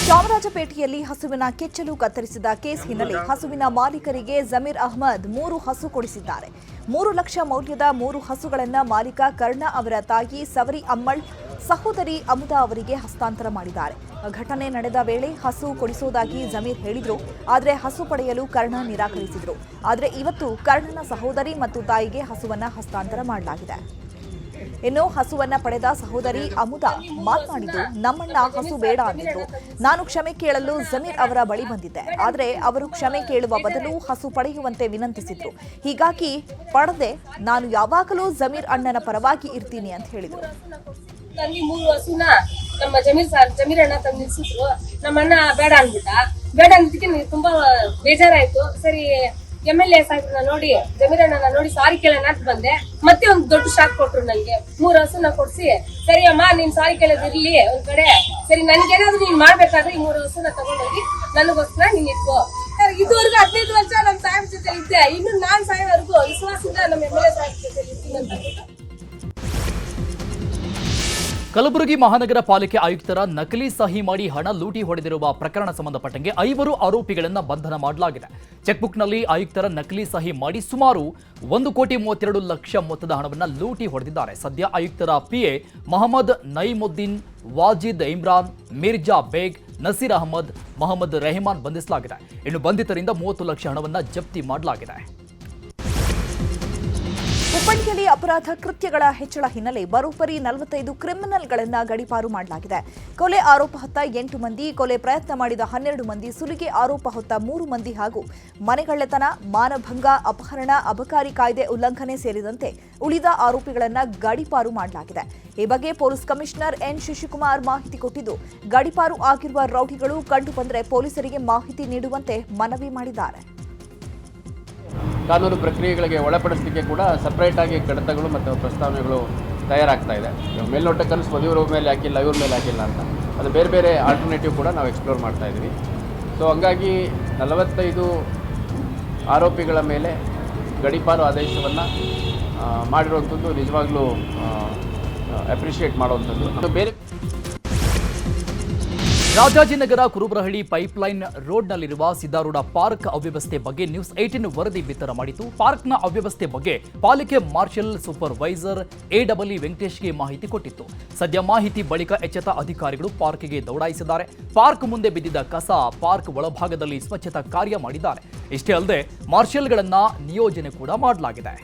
ಚಾಮರಾಜಪೇಟೆಯಲ್ಲಿ ಹಸುವಿನ ಕೆಚ್ಚಲು ಕತ್ತರಿಸಿದ ಕೇಸ್ ಹಿನ್ನೆಲೆ ಹಸುವಿನ ಮಾಲೀಕರಿಗೆ ಜಮೀರ್ ಅಹ್ಮದ್ 3 ಹಸು ಕೊಡಿಸಿದ್ದಾರೆ. 3 ಲಕ್ಷ ಮೌಲ್ಯದ 3 ಹಸುಗಳನ್ನು ಮಾಲೀಕ ಕರ್ಣ ಅವರ ತಾಯಿ ಸವರಿ ಅಮ್ಮಳ್ ಸಹೋದರಿ ಅಮುದಾ ಅವರಿಗೆ ಹಸ್ತಾಂತರ ಮಾಡಿದ್ದಾರೆ. ಘಟನೆ ನಡೆದ ವೇಳೆ ಹಸು ಕೊಡಿಸುವುದಾಗಿ ಜಮೀರ್ ಹೇಳಿದ್ರು. ಆದರೆ ಹಸು ಪಡೆಯಲು ಕರ್ಣ ನಿರಾಕರಿಸಿದ್ರು. ಆದರೆ ಇವತ್ತು ಕರ್ಣನ ಸಹೋದರಿ ಮತ್ತು ತಾಯಿಗೆ ಹಸುವನ್ನ ಹಸ್ತಾಂತರ ಮಾಡಲಾಗಿದೆ. ಇನ್ನು ಹಸುವನ್ನ ಪಡೆದ ಸಹೋದರಿ ಅಮುದಾ ಮಾತನಾಡಿದ್ದು, ನಮ್ಮಣ್ಣ ಹಸು ಬೇಡ ಅಂದಿದ್ರು. ನಾನು ಕ್ಷಮೆ ಕೇಳಲು ಜಮೀರ್ ಅವರ ಬಳಿ ಬಂದಿದ್ದೆ. ಆದರೆ ಅವರು ಕ್ಷಮೆ ಕೇಳುವ ಬದಲು ಹಸು ಪಡೆಯುವಂತೆ ವಿನಂತಿಸಿದ್ರು. ಹೀಗಾಗಿ ಪಡೆದೆ. ನಾನು ಯಾವಾಗಲೂ ಜಮೀರ್ ಅಣ್ಣನ ಪರವಾಗಿ ಇರ್ತೀನಿ ಅಂತ ಹೇಳಿದ್ರು. ತಂಗಿ 3 ಹಸುನ ನಮ್ಮ ಜಮೀರ್ ಅಣ್ಣ ತಂದು ನಿಲ್ಸಿದ್ರು. ನಮ್ಮ ಅಣ್ಣ ಬೇಡ ಅಂದ್ಬಿಟ್ಟ. ಬೇಡ ಅಂದಿದ್ದಕ್ಕೆ ತುಂಬಾ ಬೇಜಾರಾಯ್ತು. ಸರಿ MLA ಸಾಹೇಬ್ರನ್ನ ನೋಡಿ ಜಮೀರ್ ಅಣ್ಣನ ನೋಡಿ ಸಾರಿ ಕೇಳೋಣ ಅಂತ ಬಂದೆ. ಮತ್ತೆ ಒಂದು ದೊಡ್ಡ ಶಾಕ್ ಕೊಟ್ರು ನನ್ಗೆ. 3 ಹಸುನ ಕೊಡ್ಸಿ, ಸರಿ ಅಮ್ಮ ನೀನ್ ಸಾರಿ ಕೇಳೋದಿರ್ಲಿ ಒಂದ್ ಕಡೆ, ಸರಿ ನನ್ಗೇನಾದ್ರು ನೀನ್ ಮಾಡ್ಬೇಕಾದ್ರೆ ಈ 3 ಹಸುನ ತಗೊಂಡೋಗಿ ನನಗೋಸ್ಕರ ನೀನ್ ಇಟ್ಕೋ. ಇದುವರೆಗೂ 15 ವರ್ಷ ನಮ್ ಸಾಹೇಬ್ ಜೊತೆ ಇದ್ದೆ. ಇನ್ನು ನಾನ್ ಸಾಯೋವರೆಗೂ ವಿಶ್ವಾಸದಿಂದ ನಮ್ಮ MLA ಸಾಹೇಬ್ ಜೊತೆ ಇರ್ತೀನಿ ಅಂತ. ಕಲಬುರಗಿ ಮಹಾನಗರ ಪಾಲಿಕೆ ಆಯುಕ್ತರ ನಕಲಿ ಸಹಿ ಮಾಡಿ ಹಣ ಲೂಟಿ ಹೊಡೆದಿರುವ ಪ್ರಕರಣ ಸಂಬಂಧಪಟ್ಟಂಗೆ 5 ಆರೋಪಿಗಳನ್ನು ಬಂಧನ ಮಾಡಲಾಗಿದೆ. ಚೆಕ್ಬುಕ್ನಲ್ಲಿ ಆಯುಕ್ತರ ನಕಲಿ ಸಹಿ ಮಾಡಿ ಸುಮಾರು 1,32,00,000 ಮೊತ್ತದ ಹಣವನ್ನು ಲೂಟಿ ಹೊಡೆದಿದ್ದಾರೆ. ಸದ್ಯ ಆಯುಕ್ತರ PA ಮೊಹಮ್ಮದ್ ನೈಮುದ್ದೀನ್, ವಾಜಿದ್ ಇಮ್ರಾನ್, ಮಿರ್ಜಾ ಬೇಗ್, ನಸೀರ್ ಅಹಮದ್, ಮೊಹಮ್ಮದ್ ರೆಹಮಾನ್ ಬಂಧಿಸಲಾಗಿದೆ. ಇನ್ನು ಬಂಧಿತರಿಂದ 30 ಲಕ್ಷ ಹಣವನ್ನು ಜಪ್ತಿ ಮಾಡಲಾಗಿದೆ. ಹುಬ್ಬಳ್ಳಿಯಲ್ಲಿ ಅಪರಾಧ ಕೃತ್ಯಗಳ ಹೆಚ್ಚಳ ಹಿನ್ನೆಲೆ ಬರೋಬ್ಬರಿ 45 ಕ್ರಿಮಿನಲ್ಗಳನ್ನು ಗಡೀಪಾರು ಮಾಡಲಾಗಿದೆ. ಕೊಲೆ ಆರೋಪ ಹೊತ್ತ 8 ಮಂದಿ, ಕೊಲೆ ಪ್ರಯತ್ನ ಮಾಡಿದ 12 ಮಂದಿ, ಸುಲಿಗೆ ಆರೋಪ ಹೊತ್ತ 3 ಮಂದಿ ಹಾಗೂ ಮನೆಗಳ್ಳತನ, ಮಾನಭಂಗ, ಅಪಹರಣ, ಅಬಕಾರಿ ಕಾಯ್ದೆ ಉಲ್ಲಂಘನೆ ಸೇರಿದಂತೆ ಉಳಿದ ಆರೋಪಿಗಳನ್ನು ಗಡೀಪಾರು ಮಾಡಲಾಗಿದೆ. ಈ ಬಗ್ಗೆ ಪೊಲೀಸ್ ಕಮಿಷನರ್ ಎನ್ ಶಶಿಕುಮಾರ್ ಮಾಹಿತಿ ಕೊಟ್ಟಿದ್ದು, ಗಡೀಪಾರು ಆಗಿರುವ ರೌಡಿಗಳು ಕಂಡು ಬಂದರೆ ಪೊಲೀಸರಿಗೆ ಮಾಹಿತಿ ನೀಡುವಂತೆ ಮನವಿ ಮಾಡಿದ್ದಾರೆ. ಕಾನೂನು ಪ್ರಕ್ರಿಯೆಗಳಿಗೆ ಒಳಪಡಿಸಲಿಕ್ಕೆ ಕೂಡ ಸಪ್ರೇಟ್ ಆಗಿ ಕಡತಗಳು ಮತ್ತು ಪ್ರಸ್ತಾವನೆಗಳು ತಯಾರಾಗ್ತಾ ಇದೆ. ಮೇಲ್ನೋಟಕ್ಕೆ ಅನಿಸ್ಬೋದು ಇವ್ರ ಮೇಲೆ ಹಾಕಿಲ್ಲ, ಇವ್ರ ಮೇಲೆ ಹಾಕಿಲ್ಲ ಅಂತ. ಅದು ಬೇರೆ ಬೇರೆ ಆಲ್ಟರ್ನೇಟಿವ್ ಕೂಡ ನಾವು ಎಕ್ಸ್ಪ್ಲೋರ್ ಮಾಡ್ತಾ ಇದ್ದೀವಿ. ಸೊ ಹಂಗಾಗಿ 45 ಆರೋಪಿಗಳ ಮೇಲೆ ಗಡೀಪಾರು ಆದೇಶವನ್ನು ಮಾಡಿರುವಂಥದ್ದು ನಿಜವಾಗ್ಲೂ ಅಪ್ರಿಷಿಯೇಟ್ ಮಾಡುವಂಥದ್ದು. ಅದು ಬೇರೆ ರಾಜಾಜಿನಗರ ಕುರುಬರಹಳ್ಳಿ ಪೈಪ್ಲೈನ್ ರೋಡ್ನಲ್ಲಿರುವ ಸಿದ್ದಾರೂಢ ಪಾರ್ಕ್ ಅವ್ಯವಸ್ಥೆ ಬಗ್ಗೆ ನ್ಯೂಸ್ 18 ವರದಿ ಬಿತ್ತರ ಮಾಡಿತು. ಪಾರ್ಕ್ನ ಅವ್ಯವಸ್ಥೆ ಬಗ್ಗೆ ಪಾಲಿಕೆ ಮಾರ್ಷಲ್ ಸೂಪರ್ವೈಸರ್ AEE ವೆಂಕಟೇಶ್ಗೆ ಮಾಹಿತಿ ಕೊಟ್ಟಿತ್ತು. ಸದ್ಯ ಮಾಹಿತಿ ಬಳಿಕ ಎಚ್ಚೆತ್ತ ಅಧಿಕಾರಿಗಳು ಪಾರ್ಕ್ಗೆ ದೌಡಾಯಿಸಿದ್ದಾರೆ. ಪಾರ್ಕ್ ಮುಂದೆ ಬಿದ್ದಿದ್ದ ಕಸ ಪಾರ್ಕ್ ಒಳಭಾಗದಲ್ಲಿ ಸ್ವಚ್ಛತಾ ಕಾರ್ಯ ಮಾಡಿದ್ದಾರೆ. ಇಷ್ಟೇ ಅಲ್ಲದೆ ಮಾರ್ಷಲ್ಗಳನ್ನ ನಿಯೋಜನೆ ಕೂಡ ಮಾಡಲಾಗಿದೆ.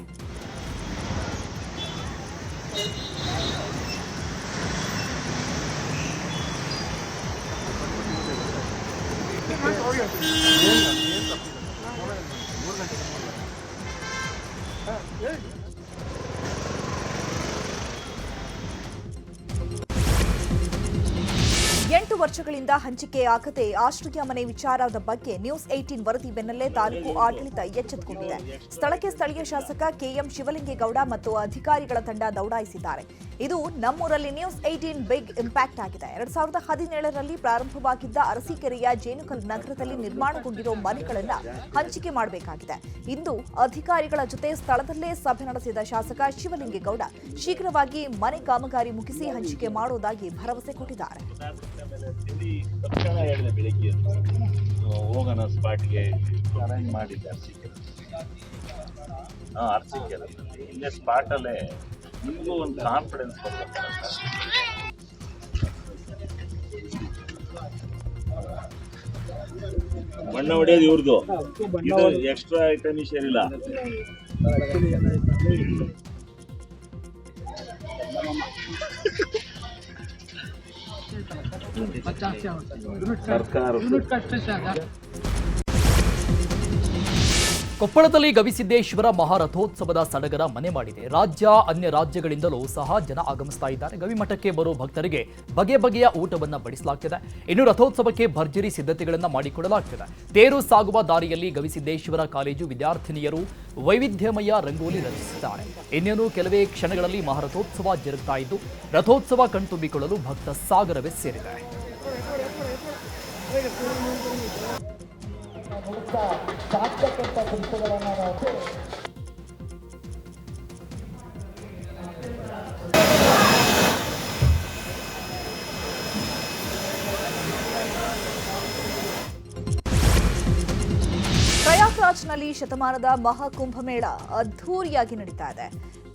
ಎಂಟು ವರ್ಷಗಳಿಂದ ಹಂಚಿಕೆಯಾಗದೆ ಆಶ್ರಯ ಮನೆ ವಿಚಾರದ ಬಗ್ಗೆ ನ್ಯೂಸ್ 18 ವರದಿ ಬೆನ್ನಲ್ಲೇ ತಾಲೂಕು ಆಡಳಿತ ಎಚ್ಚೆತ್ತುಕೊಂಡಿದೆ. ಸ್ಥಳಕ್ಕೆ ಸ್ಥಳೀಯ ಶಾಸಕ KM ಶಿವಲಿಂಗೇಗೌಡ ಮತ್ತು ಅಧಿಕಾರಿಗಳ ತಂಡ ದೌಡಾಯಿಸಿದ್ದಾರೆ. ಇದು ನಮ್ಮೂರಲ್ಲಿ ನ್ಯೂಸ್ 18 ಬಿಗ್ ಇಂಪ್ಯಾಕ್ಟ್ ಆಗಿದೆ. 2017ರಲ್ಲಿ ಪ್ರಾರಂಭವಾಗಿದ್ದ ಅರಸೀಕೆರೆಯ ಜೇನುಕಲ್ ನಗರದಲ್ಲಿ ನಿರ್ಮಾಣಗೊಂಡಿರೋ ಮನೆಗಳನ್ನು ಹಂಚಿಕೆ ಮಾಡಬೇಕಾಗಿದೆ. ಇಂದು ಅಧಿಕಾರಿಗಳ ಜೊತೆ ಸ್ಥಳದಲ್ಲೇ ಸಭೆ ನಡೆಸಿದ ಶಾಸಕ ಶಿವಲಿಂಗೇಗೌಡ ಶೀಘ್ರವಾಗಿ ಮನೆ ಕಾಮಗಾರಿ ಮುಗಿಸಿ ಹಂಚಿಕೆ ಮಾಡೋದಾಗಿ ಭರವಸೆ ಕೊಟ್ಟಿದ್ದಾರೆ. ತಕ್ಷಣ ಹೇಳಿದೆ ಬೆಳಿಗ್ಗೆ ಹೋಗೋಣ ಸ್ಪಾಟ್ಗೆ ಅರೇಂಜ್ ಮಾಡಿದ್ದೆ ಅರಸೀಕೆರೆ ಇಲ್ಲೇ ಸ್ಪಾಟಲ್ಲೇ ನಿಮಗೂ ಒಂದು ಕಾನ್ಫಿಡೆನ್ಸ್ ಬರ್ಬೇಕಲ್ಲ ಮಣ್ಣ ಹೊಡೆಯೋದು ಇವ್ರದ್ದು, ಇದು ಎಕ್ಸ್ಟ್ರಾ ಐಟಮ್ ಸೇರಿಲ್ಲ. ಕೊಪ್ಪಳದಲ್ಲಿ ಗವಿಸಿದ್ದೇಶ್ವರ ಮಹಾರಥೋತ್ಸವದ ಸಡಗರ ಮನೆ ಮಾಡಿದೆ. ರಾಜ್ಯ ಅನ್ಯ ರಾಜ್ಯಗಳಿಂದಲೂ ಸಹ ಜನ ಆಗಮಿಸ್ತಾ ಇದ್ದಾರೆ. ಗವಿಮಠಕ್ಕೆ ಬರೋ ಭಕ್ತರಿಗೆ ಬಗೆ ಬಗೆಯ ಊಟವನ್ನು ಬಡಿಸಲಾಗ್ತಿದೆ. ಇನ್ನು ರಥೋತ್ಸವಕ್ಕೆ ಭರ್ಜರಿ ಸಿದ್ಧತೆಗಳನ್ನು ಮಾಡಿಕೊಳ್ಳಲಾಗ್ತಿದೆ. ತೇರು ಸಾಗುವ ದಾರಿಯಲ್ಲಿ ಗವಿಸಿದ್ದೇಶ್ವರ ಕಾಲೇಜು ವಿದ್ಯಾರ್ಥಿನಿಯರು ವೈವಿಧ್ಯಮಯ ರಂಗೋಲಿ ರಚಿಸಿದ್ದಾರೆ. ಇನ್ನೇನು ಕೆಲವೇ ಕ್ಷಣಗಳಲ್ಲಿ ಮಹಾರಥೋತ್ಸವ ಜರುಗ್ತಾ ಇದ್ದು ರಥೋತ್ಸವ ಕಣ್ತುಂಬಿಕೊಳ್ಳಲು ಭಕ್ತ ಸಾಗರವೇ ಸೇರಿದೆ. ಪ್ರಯಾಗ್ರಾಜ್ನಲ್ಲಿ ಶತಮಾನದ ಮಹಾಕುಂಭಮೇಳ ಅದ್ಧೂರಿಯಾಗಿ ನಡೀತಾ ಇದೆ.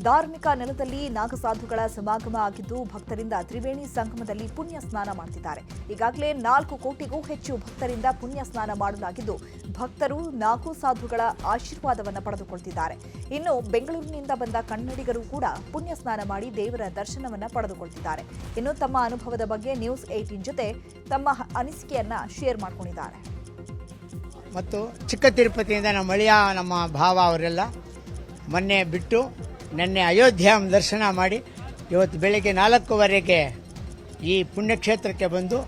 ಧಾರ್ಮಿಕ ನೆಲದಲ್ಲಿ ನಾಗಸಾಧುಗಳ ಸಮಾಗಮ ಆಗಿದ್ದು ಭಕ್ತರಿಂದ ತ್ರಿವೇಣಿ ಸಂಗಮದಲ್ಲಿ ಪುಣ್ಯ ಸ್ನಾನ ಮಾಡುತ್ತಿದ್ದಾರೆ. ಈಗಾಗಲೇ 4 ಕೋಟಿಗೂ ಹೆಚ್ಚು ಭಕ್ತರಿಂದ ಪುಣ್ಯ ಸ್ನಾನ ಮಾಡಲಾಗಿದ್ದು ಭಕ್ತರು ನಾಗು ಸಾಧುಗಳ ಆಶೀರ್ವಾದವನ್ನು ಪಡೆದುಕೊಳ್ತಿದ್ದಾರೆ. ಇನ್ನು ಬೆಂಗಳೂರಿನಿಂದ ಬಂದ ಕನ್ನಡಿಗರು ಕೂಡ ಪುಣ್ಯ ಸ್ನಾನ ಮಾಡಿ ದೇವರ ದರ್ಶನವನ್ನ ಪಡೆದುಕೊಳ್ತಿದ್ದಾರೆ. ಇನ್ನು ತಮ್ಮ ಅನುಭವದ ಬಗ್ಗೆ ನ್ಯೂಸ್ 18 ಜೊತೆ ತಮ್ಮ ಅನಿಸಿಕೆಯನ್ನ ಶೇರ್ ಮಾಡಿಕೊಂಡಿದ್ದಾರೆ. ಮತ್ತು ಚಿಕ್ಕ ತಿರುಪತಿಯಿಂದ ನಮ್ಮ ಅಳಿಯ ನಮ್ಮ ಭಾವ ಅವರೆಲ್ಲ ಮೊನ್ನೆ ಬಿಟ್ಟು ನಿನ್ನೆ ಅಯೋಧ್ಯ ದರ್ಶನ ಮಾಡಿ ಇವತ್ತು ಬೆಳಗ್ಗೆ 4:15ಕ್ಕೆ ಈ ಪುಣ್ಯಕ್ಷೇತ್ರಕ್ಕೆ ಬಂದು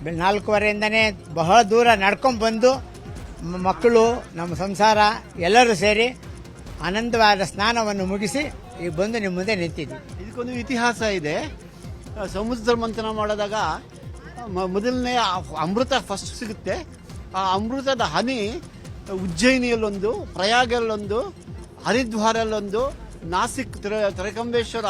4:15ಇಂದನೇ ಬಹಳ ದೂರ ನಡ್ಕೊಂಡು ಬಂದು ಮಕ್ಕಳು ನಮ್ಮ ಸಂಸಾರ ಎಲ್ಲರೂ ಸೇರಿ ಆನಂದವಾದ ಸ್ನಾನವನ್ನು ಮುಗಿಸಿ ಈಗ ಬಂದು ನಿಮ್ಮ ಮುಂದೆ ನಿಂತಿದ್ವಿ. ಇದಕ್ಕೊಂದು ಇತಿಹಾಸ ಇದೆ. ಸಮುದ್ರ ಮಂಥನ ಮಾಡಿದಾಗ ಮೊದಲನೇ ಅಮೃತ ಫಸ್ಟ್ ಸಿಗುತ್ತೆ. ಆ ಅಮೃತದ ಹನಿ ಉಜ್ಜಯಿನಿಯಲ್ಲೊಂದು, ಪ್ರಯಾಗಲ್ಲೊಂದು, ಹರಿದ್ವಾರಲ್ಲೊಂದು, ನಾಸಿಕ್ ತ್ರಯಂಬೇಶ್ವರ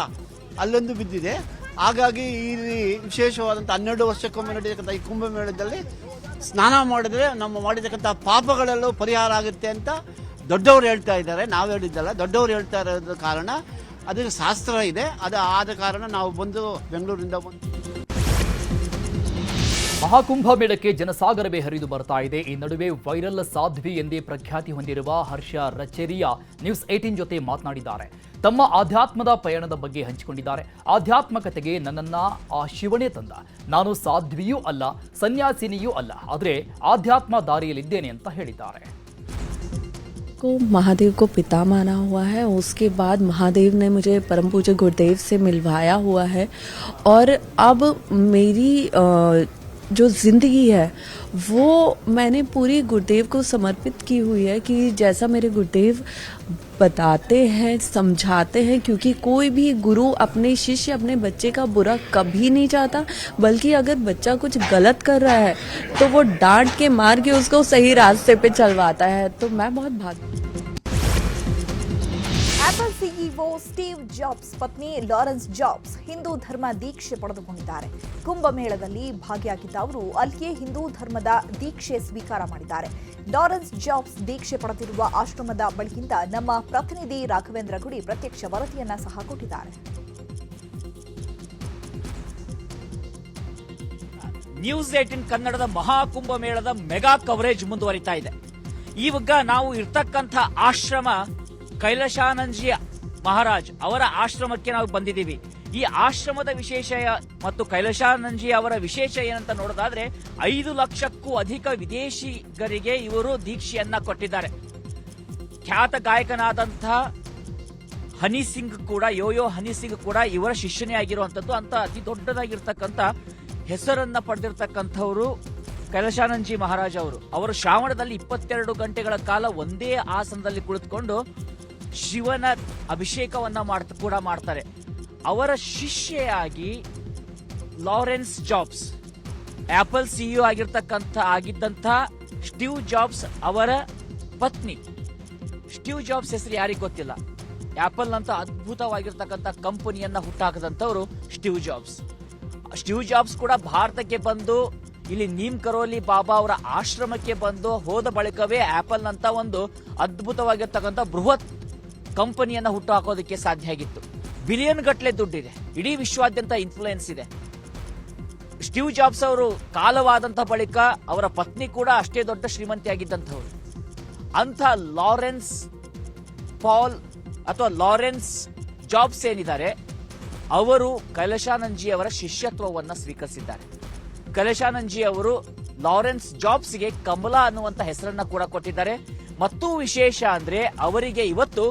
ಅಲ್ಲೊಂದು ಬಿದ್ದಿದೆ. ಹಾಗಾಗಿ ಇಲ್ಲಿ ವಿಶೇಷವಾದಂಥ 12 ವರ್ಷಕ್ಕೊಮ್ಮೆ ನಡೆಯತಕ್ಕಂಥ ಈ ಕುಂಭಮೇಳದಲ್ಲಿ ಸ್ನಾನ ಮಾಡಿದ್ರೆ ನಮ್ಮ ಮಾಡಿರ್ತಕ್ಕಂಥ ಪಾಪಗಳೆಲ್ಲೂ ಪರಿಹಾರ ಆಗುತ್ತೆ ಅಂತ ದೊಡ್ಡವರು ಹೇಳ್ತಾ ಇದ್ದಾರೆ. ನಾವು ಹೇಳಿದ್ದಲ್ಲ, ದೊಡ್ಡವರು ಹೇಳ್ತಾ ಇರೋದ್ರ ಕಾರಣ ಅದಕ್ಕೆ ಶಾಸ್ತ್ರ ಇದೆ. ಅದು ಆದ ಕಾರಣ ನಾವು ಬಂದು ಬೆಂಗಳೂರಿಂದ ಬಂದು ಮಹಾಕುಂಭ ಮೇಳಕ್ಕೆ ಜನಸಾಗರವೇ ಹರಿದು ಬರ್ತಾ ಇದೆ. ಈ ನಡುವೆ ವೈರಲ್ ಸಾಧ್ವಿ ಎಂದೇ ಪ್ರಖ್ಯಾತಿ ಹೊಂದಿರುವ ಹರ್ಷ ರಚೇರಿಯಾ ನ್ಯೂಸ್ 18 ಜೊತೆ ಮಾತನಾಡಿದ್ದಾರೆ. ತಮ್ಮ ಆಧ್ಯಾತ್ಮದ ಪಯಣದ ಬಗ್ಗೆ ಹಂಚಿಕೊಂಡಿದ್ದಾರೆ. ಆಧ್ಯಾತ್ಮಕತೆಗೆ ನನ್ನನ್ನ ಆ ಶಿವನೇ ತಂದ. ನಾನು ಸಾಧ್ವಿಯೂ ಅಲ್ಲ, ಸನ್ಯಾಸಿನಿಯೂ ಅಲ್ಲ, ಆದರೆ ಆಧ್ಯಾತ್ಮ ದಾರಿಯಲ್ಲಿದ್ದೇನೆ ಅಂತ ಹೇಳಿದ್ದಾರೆ. को महादेव को पिता माना हुआ है. उसके बाद महादेव ने मुझे परम पूज्य गुरुदेव से मिलवाया हुआ है और अब मेरी जो ज़िंदगी है वो मैंने पूरी गुरुदेव को समर्पित की हुई है कि जैसा मेरे गुरुदेव बताते हैं, समझाते हैं, क्योंकि कोई भी गुरु अपने शिष्य, अपने बच्चे का बुरा कभी नहीं चाहता, बल्कि अगर बच्चा कुछ गलत कर रहा है तो वो डांट के मार के उसको सही रास्ते पे चलवाता है। तो मैं बहुत भाग्य। ಆಪಲ್ ಸಿಇಒ ಸ್ಟೀವ್ ಜಾಬ್ಸ್ ಪತ್ನಿ ಲಾರೆನ್ಸ್ ಜಾಬ್ಸ್ ಹಿಂದೂ ಧರ್ಮ ದೀಕ್ಷೆ ಪಡೆದುಕೊಂಡಿದ್ದಾರೆ. ಕುಂಭಮೇಳದಲ್ಲಿ ಭಾಗಿಯಾಗಿದ್ದ ಅವರು ಅಲ್ಲಿಯೇ ಹಿಂದೂ ಧರ್ಮದ ದೀಕ್ಷೆ ಸ್ವೀಕಾರ ಮಾಡಿದ್ದಾರೆ. ಲಾರೆನ್ಸ್ ಜಾಬ್ಸ್ ದೀಕ್ಷೆ ಪಡೆದಿರುವ ಆಶ್ರಮದ ಬಳಿಯಿಂದ ನಮ್ಮ ಪ್ರತಿನಿಧಿ ರಾಘವೇಂದ್ರ ಗುಡಿ ಪ್ರತ್ಯಕ್ಷ ವರದಿಯನ್ನ ಸಹ ಕೊಟ್ಟಿದ್ದಾರೆ. ನ್ಯೂಸ್ 18 ಕನ್ನಡದ ಮಹಾಕುಂಭ ಮೇಳದ ಮೆಗಾ ಕವರೇಜ್ ಮುಂದುವರಿತಾ ಇದೆ. ಈಗ ನಾವು ಇರ್ತಕ್ಕಂಥ ಆಶ್ರಮ ಕೈಲಾಶಾನಂದಜಿ ಮಹಾರಾಜ್ ಅವರ ಆಶ್ರಮಕ್ಕೆ ನಾವು ಬಂದಿದ್ದೀವಿ. ಈ ಆಶ್ರಮದ ವಿಶೇಷ ಮತ್ತು ಕೈಲಾಶಾನಂದಜಿ ಅವರ ವಿಶೇಷ ಏನಂತ ನೋಡೋದಾದ್ರೆ 5 ಲಕ್ಷಕ್ಕೂ ಅಧಿಕ ವಿದೇಶಿಗರಿಗೆ ಇವರು ದೀಕ್ಷೆಯನ್ನ ಕೊಟ್ಟಿದ್ದಾರೆ. ಖ್ಯಾತ ಗಾಯಕನಾದಂತಹ ಹನಿ ಸಿಂಗ್ ಕೂಡ, ಯೋಯೋ ಹನಿ ಸಿಂಗ್ ಕೂಡ ಇವರ ಶಿಷ್ಯನೇ ಆಗಿರುವಂತದ್ದು. ಅಂತ ಅತಿ ದೊಡ್ಡದಾಗಿರ್ತಕ್ಕಂಥ ಹೆಸರನ್ನ ಪಡೆದಿರ್ತಕ್ಕಂಥವರು ಕೈಲಾಶಾನಂದಜಿ ಮಹಾರಾಜ್ ಅವರು ಶ್ರಾವಣದಲ್ಲಿ 22 ಗಂಟೆಗಳ ಕಾಲ ಒಂದೇ ಆಸನದಲ್ಲಿ ಕುಳಿತುಕೊಂಡು ಶಿವನ ಅಭಿಷೇಕವನ್ನ ಕೂಡ ಮಾಡ್ತಾರೆ. ಅವರ ಶಿಷ್ಯೆಯಾಗಿ ಲಾರೆನ್ಸ್ ಜಾಬ್ಸ್, ಆಪಲ್ ಸಿಇಒ ಆಗಿದ್ದಂಥ ಸ್ಟೀವ್ ಜಾಬ್ಸ್ ಅವರ ಪತ್ನಿ. ಸ್ಟೀವ್ ಜಾಬ್ಸ್ ಹೆಸರು ಯಾರಿಗೂ ಗೊತ್ತಿಲ್ಲ. ಆಪಲ್ ಅಂತ ಅದ್ಭುತವಾಗಿರ್ತಕ್ಕಂಥ ಕಂಪನಿಯನ್ನ ಹುಟ್ಟಾಕದಂತವರು ಸ್ಟೀವ್ ಜಾಬ್ಸ್. ಸ್ಟೀವ್ ಜಾಬ್ಸ್ ಕೂಡ ಭಾರತಕ್ಕೆ ಬಂದು ಇಲ್ಲಿ ನೀಮ್ ಕರೋಲಿ ಬಾಬಾ ಅವರ ಆಶ್ರಮಕ್ಕೆ ಬಂದು ಹೋದ ಬಳಿಕವೇ ಆಪಲ್ ಅಂತ ಒಂದು ಅದ್ಭುತವಾಗಿರ್ತಕ್ಕಂಥ ಬೃಹತ್ ಕಂಪನಿಯನ್ನ ಹುಟ್ಟು ಹಾಕೋದಕ್ಕೆ ಸಾಧ್ಯ ಆಗಿತ್ತು. ಬಿಲಿಯನ್ ಗಟ್ಟಲೆ ದುಡ್ಡಿದೆ, ಇಡೀ ವಿಶ್ವಾದ್ಯಂತ ಇನ್ಫ್ಲೂಯೆನ್ಸ್ ಇದೆ. ಸ್ಟೀವ್ ಜಾಬ್ಸ್ ಅವರು ಕಾಲವಾದಂತ ಬಳಿಕ ಅವರ ಪತ್ನಿ ಕೂಡ ಅಷ್ಟೇ ದೊಡ್ಡ ಶ್ರೀಮಂತಿಯಾಗಿದ್ದಂಥವ್ರು. ಅಂಥ ಲಾರೆನ್ಸ್ ಪಾಲ್ ಅಥವಾ ಲಾರೆನ್ಸ್ ಜಾಬ್ಸ್ ಏನಿದ್ದಾರೆ ಅವರು ಕೈಲಾಶಾನಂದಜಿ ಅವರ ಶಿಷ್ಯತ್ವವನ್ನು ಸ್ವೀಕರಿಸಿದ್ದಾರೆ. ಕೈಲಾಶಾನಂದಜಿ ಅವರು ಲಾರೆನ್ಸ್ ಜಾಬ್ಸ್ಗೆ ಕಮಲಾ ಅನ್ನುವಂತ ಹೆಸರನ್ನ ಕೂಡ ಕೊಟ್ಟಿದ್ದಾರೆ. ಮತ್ತು ವಿಶೇಷ ಅಂದ್ರೆ ಅವರಿಗೆ ಇವತ್ತು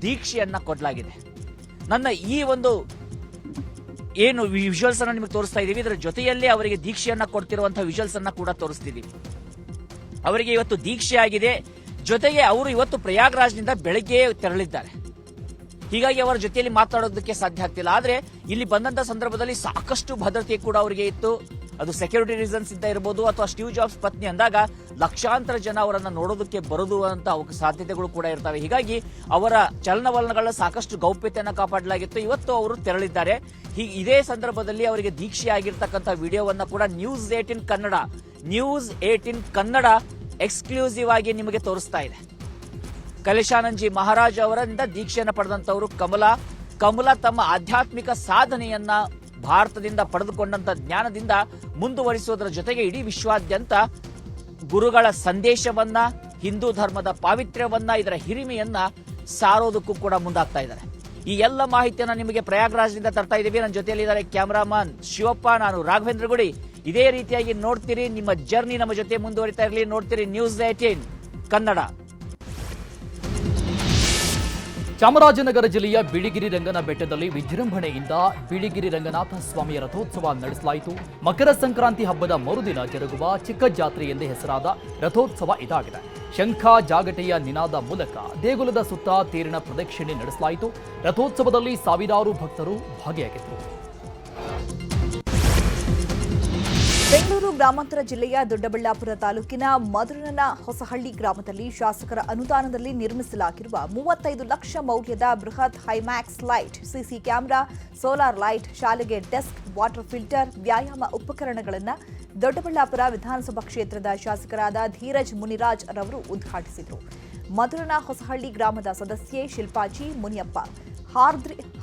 ದೀಕ್ಷೆಯನ್ನ ಕೊಡಲಾಗಿದೆ. ನನ್ನ ಈ ಒಂದು ಏನು ವಿಜುವಲ್ಸ್ ಅನ್ನ ನಿಮಗೆ ತೋರಿಸ್ತಾ ಇದೀವಿ, ಇದರ ಜೊತೆಯಲ್ಲಿ ಅವರಿಗೆ ದೀಕ್ಷೆಯನ್ನ ಕೊಡ್ತಿರುವಂತಹ ವಿಜುವಲ್ಸ್ ಅನ್ನ ಕೂಡ ತೋರಿಸ್ತಿದ್ದೀವಿ. ಅವರಿಗೆ ಇವತ್ತು ದೀಕ್ಷೆ ಆಗಿದೆ. ಜೊತೆಗೆ ಅವರು ಇವತ್ತು ಪ್ರಯಾಗ್ರಾಜ್ನಿಂದ ಬೆಳಗ್ಗೆ ತೆರಳಿದ್ದಾರೆ. ಹೀಗಾಗಿ ಅವರ ಜೊತೆಯಲ್ಲಿ ಮಾತಾಡೋದಕ್ಕೆ ಸಾಧ್ಯ ಆಗ್ತಿಲ್ಲ. ಆದ್ರೆ ಇಲ್ಲಿ ಬಂದಂತ ಸಂದರ್ಭದಲ್ಲಿ ಸಾಕಷ್ಟು ಭದ್ರತೆ ಕೂಡ ಅವರಿಗೆ ಇತ್ತು. ಅದು ಸೆಕ್ಯೂರಿಟಿ ರೀಸನ್ಸ್ ಇಂದ ಇರಬಹುದು ಅಥವಾ ಸ್ಟೀವ್ ಜಾಬ್ಸ್ ಪತ್ನಿ ಅಂದಾಗ ಲಕ್ಷಾಂತರ ಜನ ಅವರನ್ನ ನೋಡೋದಕ್ಕೆ ಬರೋದು ಅಂತ ಸಾಧ್ಯತೆಗಳು ಕೂಡ ಇರ್ತವೆ. ಹೀಗಾಗಿ ಅವರ ಚಲನವಲನಗಳ ಸಾಕಷ್ಟು ಗೌಪ್ಯತೆಯನ್ನು ಕಾಪಾಡಲಾಗಿತ್ತು. ಇವತ್ತು ಅವರು ತೆರಳಿದ್ದಾರೆ. ಇದೇ ಸಂದರ್ಭದಲ್ಲಿ ಅವರಿಗೆ ದೀಕ್ಷೆ ಆಗಿರ್ತಕ್ಕಂಥ ವಿಡಿಯೋವನ್ನ ಕೂಡ ನ್ಯೂಸ್ 18 ಕನ್ನಡ ಎಕ್ಸ್ಕ್ಲೂಸಿವ್ ಆಗಿ ನಿಮಗೆ ತೋರಿಸ್ತಾ ಇದೆ. ಕೈಲಾಶಾನಂದಜಿ ಮಹಾರಾಜ್ ಅವರಿಂದ ದೀಕ್ಷೆಯನ್ನು ಪಡೆದಂತವರು ಕಮಲಾ ತಮ್ಮ ಆಧ್ಯಾತ್ಮಿಕ ಸಾಧನೆಯನ್ನ ಭಾರತದಿಂದ ಪಡೆದುಕೊಂಡಂತ ಜ್ಞಾನದಿಂದ ಮುಂದುವರಿಸುವುದರ ಜೊತೆಗೆ ಇಡೀ ವಿಶ್ವಾದ್ಯಂತ ಗುರುಗಳ ಸಂದೇಶವನ್ನ, ಹಿಂದೂ ಧರ್ಮದ ಪಾವಿತ್ರ್ಯವನ್ನ, ಇದರ ಹಿರಿಮೆಯನ್ನ ಸಾರೋದಕ್ಕೂ ಕೂಡ ಮುಂದಾಗ್ತಾ ಇದ್ದಾರೆ. ಈ ಎಲ್ಲ ಮಾಹಿತಿಯನ್ನ ನಿಮಗೆ ಪ್ರಯಾಗ್ರಾಜ್ನಿಂದ ತರ್ತಾ ಇದ್ದೀವಿ. ನನ್ನ ಜೊತೆಯಲ್ಲಿದ್ದಾರೆ ಕ್ಯಾಮರಾಮನ್ ಶಿವಪ್ಪ, ನಾನು ರಾಘವೇಂದ್ರ ಗುಡಿ. ಇದೇ ರೀತಿಯಾಗಿ ನೋಡ್ತೀರಿ, ನಿಮ್ಮ ಜರ್ನಿ ನಮ್ಮ ಜೊತೆ ಮುಂದುವರಿತಾ ಇರಲಿ. ನೋಡ್ತೀರಿ ನ್ಯೂಸ್ 18 ಕನ್ನಡ. ಚಾಮರಾಜನಗರ ಜಿಲ್ಲೆಯ ಬಿಳಿಗಿರಿ ರಂಗನ ಬೆಟ್ಟದಲ್ಲಿ ವಿಜೃಂಭಣೆಯಿಂದ ಬಿಳಿಗಿರಿ ರಂಗನಾಥ ಸ್ವಾಮಿಯ ರಥೋತ್ಸವ ನಡೆಸಲಾಯಿತು. ಮಕರ ಸಂಕ್ರಾಂತಿ ಹಬ್ಬದ ಮರುದಿನ ಜರುಗುವ ಚಿಕ್ಕ ಜಾತ್ರೆ ಎಂದೇ ಹೆಸರಾದ ರಥೋತ್ಸವ ಇದಾಗಿದೆ. ಶಂಖ ಜಾಗಟೆಯ ನಿನಾದ ಮೂಲಕ ದೇಗುಲದ ಸುತ್ತ ತೇರಿನ ಪ್ರದಕ್ಷಿಣೆ ನಡೆಸಲಾಯಿತು. ರಥೋತ್ಸವದಲ್ಲಿ ಸಾವಿರಾರು ಭಕ್ತರು ಭಾಗಿಯಾಗಿದ್ದರು. ಬೆಂಗಳೂರು ಗ್ರಾಮಾಂತರ ಜಿಲ್ಲೆಯ ದೊಡ್ಡಬಳ್ಳಾಪುರ ತಾಲೂಕಿನ ಮಧುರನ ಹೊಸಹಳ್ಳಿ ಗ್ರಾಮದಲ್ಲಿ ಶಾಸಕರ ಅನುದಾನದಲ್ಲಿ ನಿರ್ಮಿಸಲಾಗಿರುವ 35 ಲಕ್ಷ ಮೌಲ್ಯದ ಬೃಹತ್ ಹೈಮ್ಯಾಕ್ಸ್ light, CC camera, solar light, ಶಾಲೆಗೆ ಡೆಸ್ಕ್, ವಾಟರ್ ಫಿಲ್ಟರ್, ವ್ಯಾಯಾಮ ಉಪಕರಣಗಳನ್ನು ದೊಡ್ಡಬಳ್ಳಾಪುರ ವಿಧಾನಸಭಾ ಕ್ಷೇತ್ರದ ಶಾಸಕರಾದ ಧೀರಜ್ ಮುನಿರಾಜ್ ರವರು ಉದ್ಘಾಟಿಸಿದರು. ಮಧುರನ ಹೊಸಹಳ್ಳಿ ಗ್ರಾಮದ ಸದಸ್ಯೆ ಶಿಲ್ಪಾಜಿ ಮುನಿಯಪ್ಪ,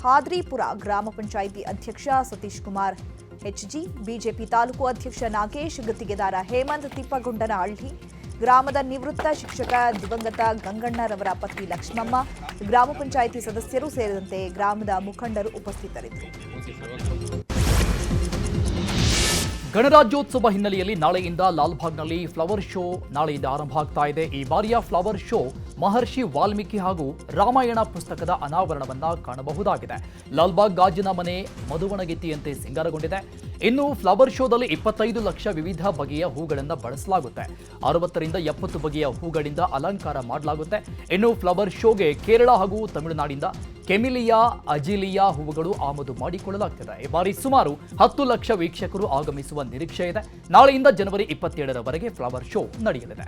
ಹಾದ್ರಿಪುರ ಗ್ರಾಮ ಪಂಚಾಯಿತಿ ಅಧ್ಯಕ್ಷ ಸತೀಶ್ ಕುಮಾರ್ ಎಚ್ಜಿ, ಬಿಜೆಪಿ ತಾಲೂಕು ಅಧ್ಯಕ್ಷ ನಾಗೇಶ್, ಗುತ್ತಿಗೆದಾರ ಹೇಮಂತ್ ತಿಪ್ಪಗೊಂಡನಹಳ್ಳಿ, ಗ್ರಾಮದ ನಿವೃತ್ತ ಶಿಕ್ಷಕ ದಿವಂಗತ ಗಂಗಣ್ಣರವರ ಪತ್ನಿ ಲಕ್ಷ್ಮಮ್ಮ, ಗ್ರಾಮ ಪಂಚಾಯಿತಿ ಸದಸ್ಯರು ಸೇರಿದಂತೆ ಗ್ರಾಮದ ಮುಖಂಡರು ಉಪಸ್ಥಿತರಿದ್ದರು. ಗಣರಾಜ್ಯೋತ್ಸವ ಹಿನ್ನೆಲೆಯಲ್ಲಿ ನಾಳೆಯಿಂದ ಲಾಲ್ಬಾಗ್ನಲ್ಲಿ ಫ್ಲವರ್ ಶೋ ನಾಳೆಯಿಂದ ಆರಂಭ ಆಗ್ತಾ ಇದೆ. ಈ ಬಾರಿಯ ಫ್ಲವರ್ ಶೋ ಮಹರ್ಷಿ ವಾಲ್ಮೀಕಿ ಹಾಗೂ ರಾಮಾಯಣ ಪುಸ್ತಕದ ಅನಾವರಣವನ್ನ ಕಾಣಬಹುದಾಗಿದೆ. ಲಾಲ್ಬಾಗ್ ಗಾಜಿನ ಮನೆ ಮಧುವಣಗಿತ್ತಿಯಂತೆ ಸಿಂಗಾರಗೊಂಡಿದೆ. ಇನ್ನು ಫ್ಲವರ್ ಶೋದಲ್ಲಿ 25 ಲಕ್ಷ ವಿವಿಧ ಬಗೆಯ ಹೂಗಳನ್ನು ಬಳಸಲಾಗುತ್ತೆ. 60 ರಿಂದ 70 ಬಗೆಯ ಹೂಗಳಿಂದ ಅಲಂಕಾರ ಮಾಡಲಾಗುತ್ತೆ. ಇನ್ನು ಫ್ಲವರ್ ಶೋಗೆ ಕೇರಳ ಹಾಗೂ ತಮಿಳುನಾಡಿಂದ ಕೆಮಿಲಿಯಾ, ಅಜಿಲಿಯಾ ಹೂವುಗಳು ಆಮದು ಮಾಡಿಕೊಳ್ಳಲಾಗ್ತಿದೆ. ಈ ಬಾರಿ ಸುಮಾರು 10 ಲಕ್ಷ ವೀಕ್ಷಕರು ಆಗಮಿಸುವ ನಿರೀಕ್ಷೆ ಇದೆ. ನಾಳೆಯಿಂದ ಜನವರಿ 27ರವರೆಗೆ ಫ್ಲವರ್ ಶೋ ನಡೆಯಲಿದೆ.